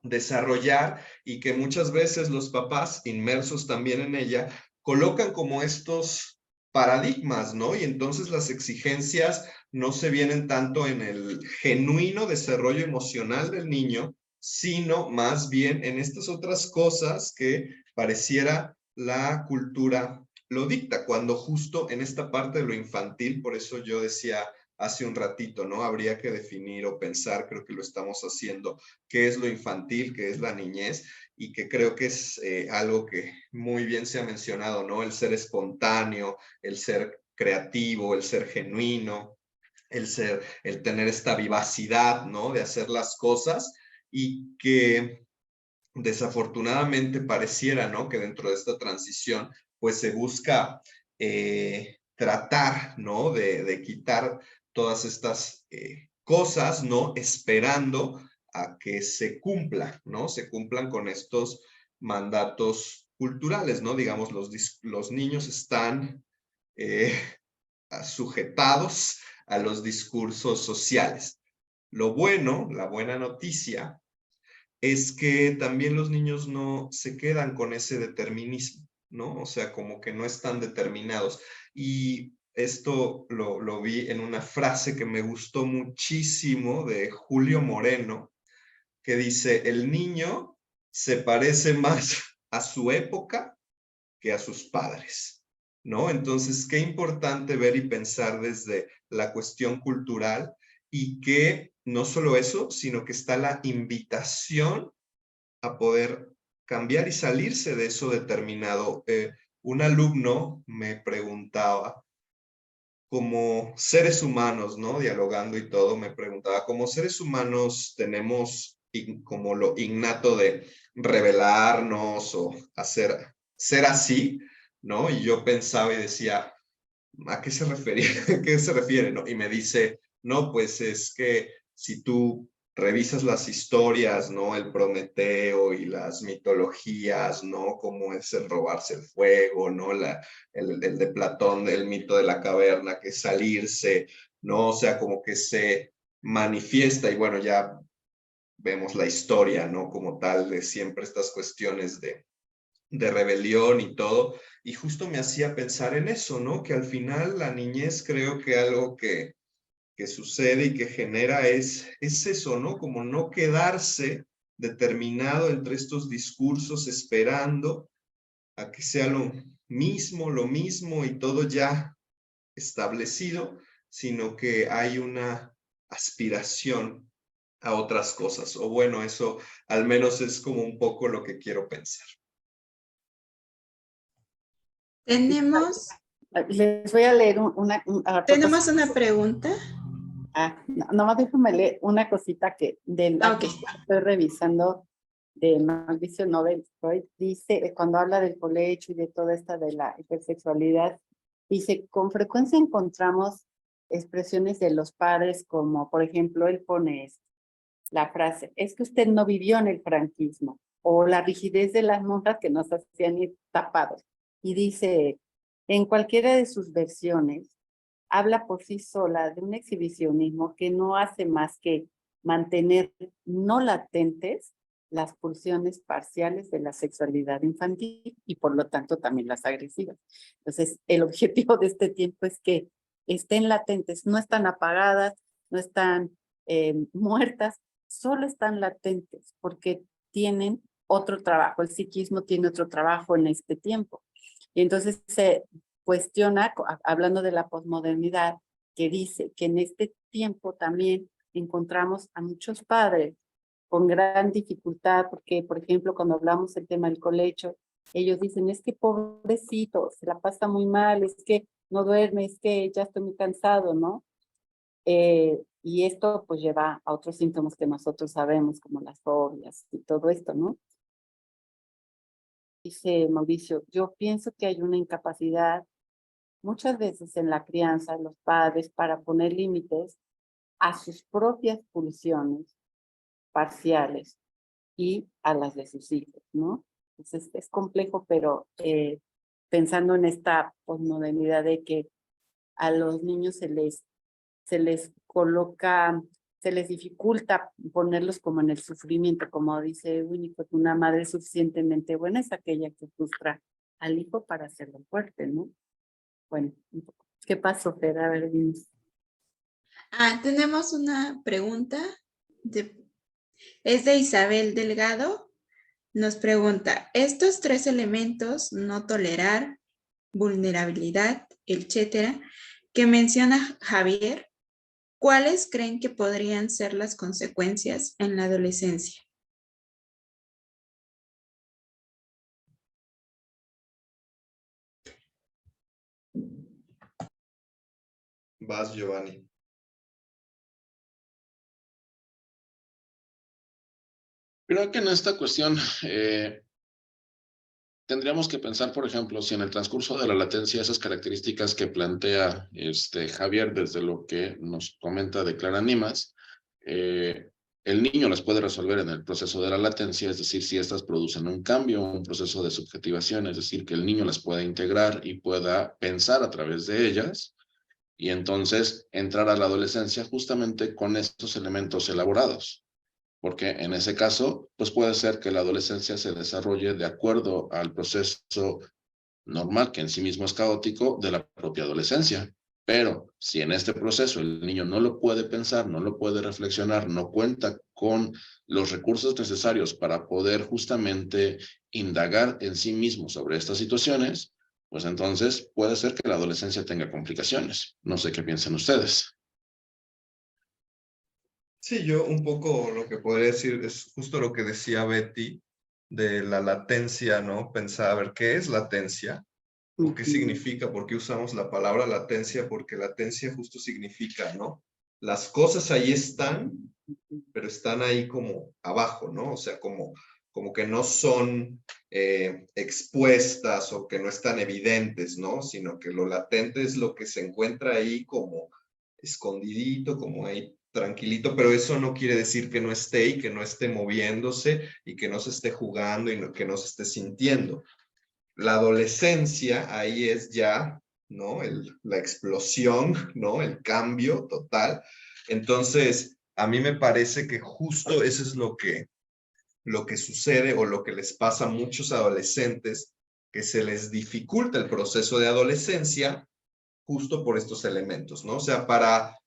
desarrollar y que muchas veces los papás, inmersos también en ella, colocan como estos paradigmas, ¿no? Y entonces las exigencias no se vienen tanto en el genuino desarrollo emocional del niño, sino más bien en estas otras cosas que pareciera la cultura lo dicta, cuando justo en esta parte de lo infantil, por eso yo decía hace un ratito, ¿no? Habría que definir o pensar, creo que lo estamos haciendo, qué es lo infantil, qué es la niñez, y que creo que es algo que muy bien se ha mencionado, ¿no? El ser espontáneo, el ser creativo, el ser genuino, el tener esta vivacidad, ¿no? De hacer las cosas y que desafortunadamente pareciera, ¿no? Que dentro de esta transición, pues se busca tratar, ¿no? De quitar todas estas cosas, ¿no? Esperando a que se cumpla, ¿no? Se cumplan con estos mandatos culturales, ¿no? Digamos, los niños están eh, sujetados a los discursos sociales. Lo bueno, la buena noticia, es que también los niños no se quedan con ese determinismo, ¿no? O sea, como que no están determinados. Y esto lo vi en una frase que me gustó muchísimo de Julio Moreno, que dice, el niño se parece más a su época que a sus padres, ¿no? Entonces, qué importante ver y pensar desde la cuestión cultural y que no solo eso, sino que está la invitación a poder cambiar y salirse de eso determinado. Un alumno me preguntaba, como seres humanos, ¿no? Dialogando y todo, me preguntaba, como seres humanos tenemos como lo innato de rebelarnos o hacer, ser así, ¿no? Y yo pensaba y decía, ¿a qué se refería? ¿A qué se refiere? ¿No? Y me dice, no, pues es que si tú revisas las historias, ¿no? El Prometeo y las mitologías, ¿no? Cómo es el robarse el fuego, ¿no? El de Platón, el mito de la caverna, que es salirse, ¿no? O sea, como que se manifiesta y bueno, ya vemos la historia, ¿no? Como tal, de siempre estas cuestiones de rebelión y todo, y justo me hacía pensar en eso, ¿no? Que al final la niñez creo que algo que sucede y que genera es eso, ¿no? Como no quedarse determinado entre estos discursos esperando a que sea lo mismo y todo ya establecido, sino que hay una aspiración a otras cosas, o bueno, eso al menos es como un poco lo que quiero pensar. Tenemos, Les voy a leer tenemos una pregunta. Nomás déjame leer una cosita que de la Ok. que estoy revisando de Mauricio Nobel Freud. Dice, cuando habla del colecho y de toda esta de la hipersexualidad, dice, con frecuencia encontramos expresiones de los padres como, por ejemplo, él pone la frase, es que usted no vivió en el franquismo, o la rigidez de las monjas que nos hacían ir tapados. Y dice, en cualquiera de sus versiones, habla por sí sola de un exhibicionismo que no hace más que mantener no latentes las pulsiones parciales de la sexualidad infantil y por lo tanto también las agresivas. Entonces, el objetivo de este tiempo es que estén latentes, no están apagadas, no están muertas, solo están latentes porque tienen otro trabajo, el psiquismo tiene otro trabajo en este tiempo. Y entonces se cuestiona, hablando de la posmodernidad, que dice que en este tiempo también encontramos a muchos padres con gran dificultad, porque, por ejemplo, cuando hablamos del tema del colecho, ellos dicen, es que pobrecito, se la pasa muy mal, es que no duerme, es que ya estoy muy cansado, ¿no? Y esto pues lleva a otros síntomas que nosotros sabemos, como las fobias y todo esto, ¿no? Dice Mauricio, yo pienso que hay una incapacidad muchas veces en la crianza de los padres para poner límites a sus propias pulsiones parciales y a las de sus hijos, ¿no? Entonces es complejo, pero pensando en esta posmodernidad de que a los niños se les coloca se les dificulta ponerlos como en el sufrimiento, como dice Winnicott, una madre suficientemente buena es aquella que frustra al hijo para hacerlo fuerte, ¿no? Bueno, ¿qué pasó, Fer? A ver, dinos. Tenemos una pregunta, es de Isabel Delgado. Nos pregunta, estos 3 elementos, no tolerar, vulnerabilidad, etcétera, que menciona Javier, ¿cuáles creen que podrían ser las consecuencias en la adolescencia? Vas, Giovanni. Creo que en esta cuestión tendríamos que pensar, por ejemplo, si en el transcurso de la latencia esas características que plantea Javier desde lo que nos comenta de Clara Nimas, el niño las puede resolver en el proceso de la latencia, es decir, si estas producen un cambio, un proceso de subjetivación, es decir, que el niño las pueda integrar y pueda pensar a través de ellas, y entonces entrar a la adolescencia justamente con estos elementos elaborados. Porque en ese caso, pues puede ser que la adolescencia se desarrolle de acuerdo al proceso normal, que en sí mismo es caótico, de la propia adolescencia. Pero si en este proceso el niño no lo puede pensar, no lo puede reflexionar, no cuenta con los recursos necesarios para poder justamente indagar en sí mismo sobre estas situaciones, pues entonces puede ser que la adolescencia tenga complicaciones. No sé qué piensan ustedes. Sí, yo un poco lo que podría decir es justo lo que decía Betty de la latencia, ¿no? Pensar, a ver, ¿qué es latencia? ¿O qué significa? ¿Por qué usamos la palabra latencia? Porque latencia justo significa, ¿no? Las cosas ahí están, pero están ahí como abajo, ¿no? O sea, como que no son expuestas o que no están evidentes, ¿no? Sino que lo latente es lo que se encuentra ahí como escondidito, como ahí tranquilito, pero eso no quiere decir que no esté y que no esté moviéndose y que no se esté jugando y que no se esté sintiendo. La adolescencia ahí es ya, ¿no? La explosión, ¿no? El cambio total. Entonces, a mí me parece que justo eso es lo que sucede o lo que les pasa a muchos adolescentes, que se les dificulta el proceso de adolescencia justo por estos elementos, ¿no? O sea, para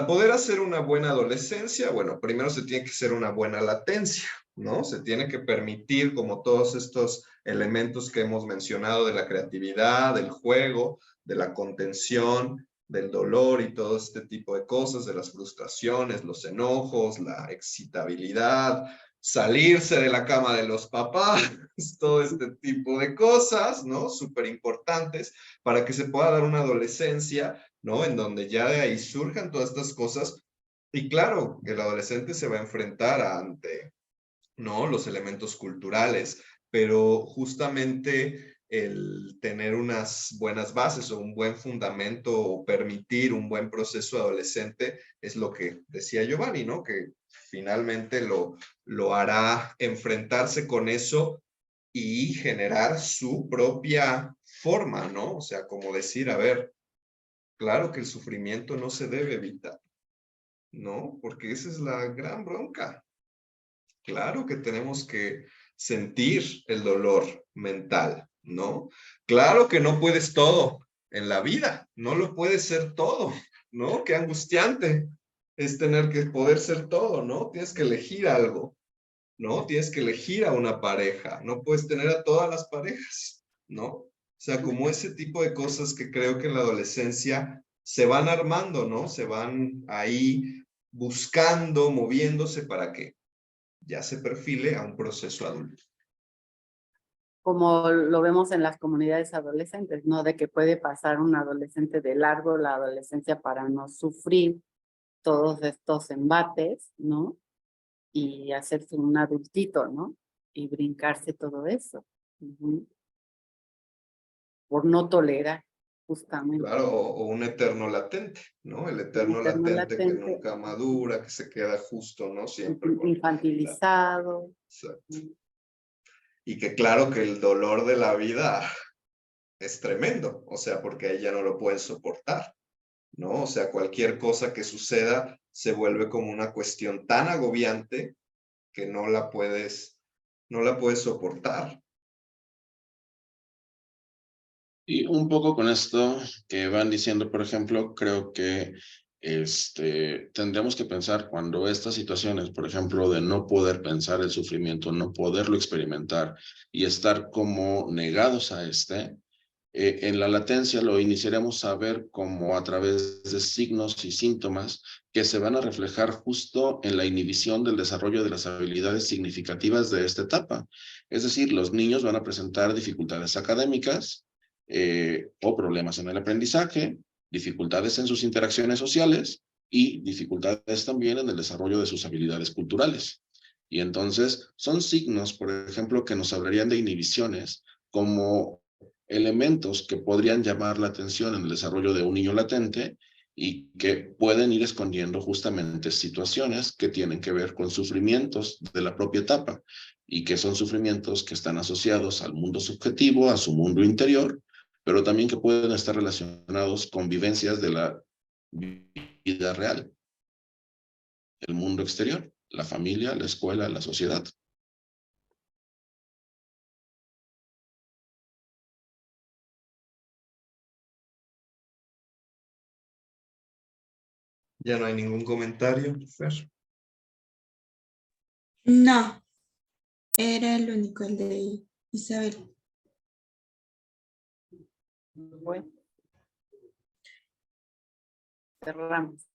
poder hacer una buena adolescencia, bueno, primero se tiene que hacer una buena latencia, ¿no? Se tiene que permitir como todos estos elementos que hemos mencionado de la creatividad, del juego, de la contención, del dolor y todo este tipo de cosas, de las frustraciones, los enojos, la excitabilidad, salirse de la cama de los papás, todo este tipo de cosas, ¿no? Súper importantes para que se pueda dar una adolescencia, ¿no? En donde ya de ahí surjan todas estas cosas. Y claro, el adolescente se va a enfrentar ante, ¿no? Los elementos culturales, pero justamente el tener unas buenas bases o un buen fundamento o permitir un buen proceso adolescente es lo que decía Giovanni, ¿no? Que finalmente lo hará enfrentarse con eso y generar su propia forma, ¿no? O sea, como decir, a ver, claro que el sufrimiento no se debe evitar, ¿no? Porque esa es la gran bronca. Claro que tenemos que sentir el dolor mental, ¿no? Claro que no puedes todo en la vida, no lo puedes ser todo, ¿no? Qué angustiante es tener que poder ser todo, ¿no? Tienes que elegir algo, ¿no? Tienes que elegir a una pareja, no puedes tener a todas las parejas, ¿no? O sea, como ese tipo de cosas que creo que en la adolescencia se van armando, ¿no? Se van ahí buscando, moviéndose para que ya se perfile a un proceso adulto. Como lo vemos en las comunidades adolescentes, ¿no? De que puede pasar un adolescente de largo la adolescencia para no sufrir todos estos embates, ¿no? Y hacerse un adultito, ¿no? Y brincarse todo eso. Por no tolerar, justamente. Claro, o un eterno latente, ¿no? El eterno latente que nunca madura, que se queda justo, ¿no? Siempre con infantilizado. Exacto. Y que claro que el dolor de la vida es tremendo, o sea, porque ella no lo puede soportar, ¿no? O sea, cualquier cosa que suceda se vuelve como una cuestión tan agobiante que no la puedes soportar. Y un poco con esto que van diciendo, por ejemplo, creo que tendríamos que pensar cuando estas situaciones, por ejemplo, de no poder pensar el sufrimiento, no poderlo experimentar y estar como negados a en la latencia lo iniciaremos a ver como a través de signos y síntomas que se van a reflejar justo en la inhibición del desarrollo de las habilidades significativas de esta etapa. Es decir, los niños van a presentar dificultades académicas o problemas en el aprendizaje, dificultades en sus interacciones sociales y dificultades también en el desarrollo de sus habilidades culturales. Y entonces son signos, por ejemplo, que nos hablarían de inhibiciones como elementos que podrían llamar la atención en el desarrollo de un niño latente y que pueden ir escondiendo justamente situaciones que tienen que ver con sufrimientos de la propia etapa y que son sufrimientos que están asociados al mundo subjetivo, a su mundo interior, pero también que pueden estar relacionados con vivencias de la vida real, el mundo exterior, la familia, la escuela, la sociedad. Ya no hay ningún comentario, Fer. No, era el único, el de Isabel. Bueno, cerramos.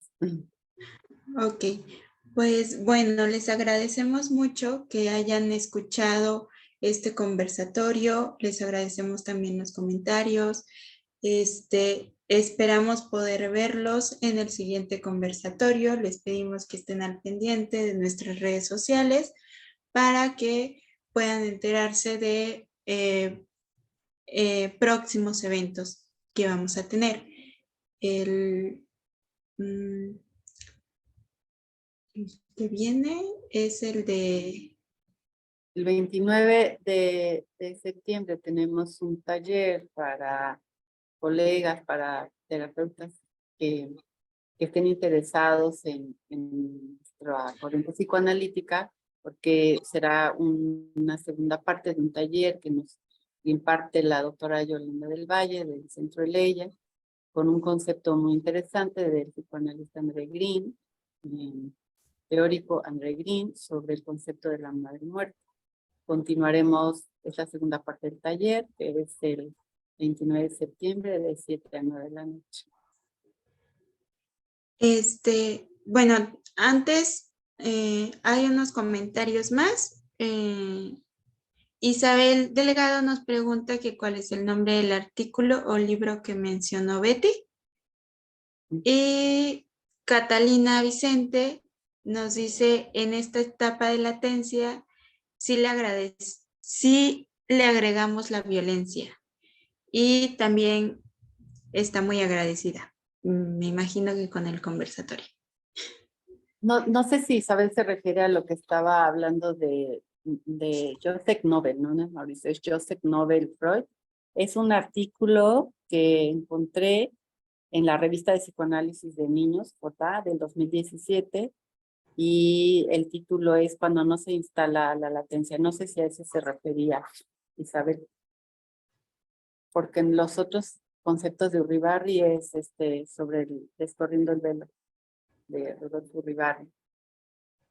Ok, pues bueno, les agradecemos mucho que hayan escuchado este conversatorio, les agradecemos también los comentarios, esperamos poder verlos en el siguiente conversatorio, les pedimos que estén al pendiente de nuestras redes sociales para que puedan enterarse de próximos eventos que vamos a tener. El que viene es el de... El 29 de septiembre tenemos un taller para colegas, para terapeutas que estén interesados en nuestra corriente psicoanalítica, porque será una segunda parte de un taller que nos imparte la doctora Yolanda del Valle del Centro Eleya, con un concepto muy interesante del psicoanalista André Green, teórico André Green, sobre el concepto de la madre muerta. Continuaremos esta segunda parte del taller, que es el 29 de septiembre de 7 a 9 de la noche. Bueno, antes hay unos comentarios más. Isabel Delegado nos pregunta que cuál es el nombre del artículo o libro que mencionó Betty. Y Catalina Vicente nos dice, en esta etapa de latencia, sí le agregamos la violencia. Y también está muy agradecida. Me imagino que con el conversatorio. No sé si Isabel se refiere a lo que estaba hablando de Joseph Nobel, ¿no, Mauricio? Es Joseph Nobel Freud. Es un artículo que encontré en la revista de psicoanálisis de niños, JA, del 2017, y el título es Cuando no se instala la latencia. No sé si a ese se refería Isabel, porque en los otros conceptos de Uribarri es sobre el Descorriendo el velo de Rodolfo Uribarri,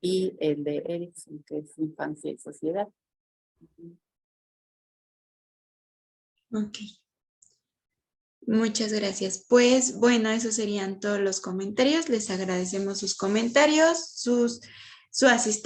y el de Erickson, que es Infancia y Sociedad. Ok. Muchas gracias. Pues bueno, esos serían todos los comentarios. Les agradecemos sus comentarios, su asistencia.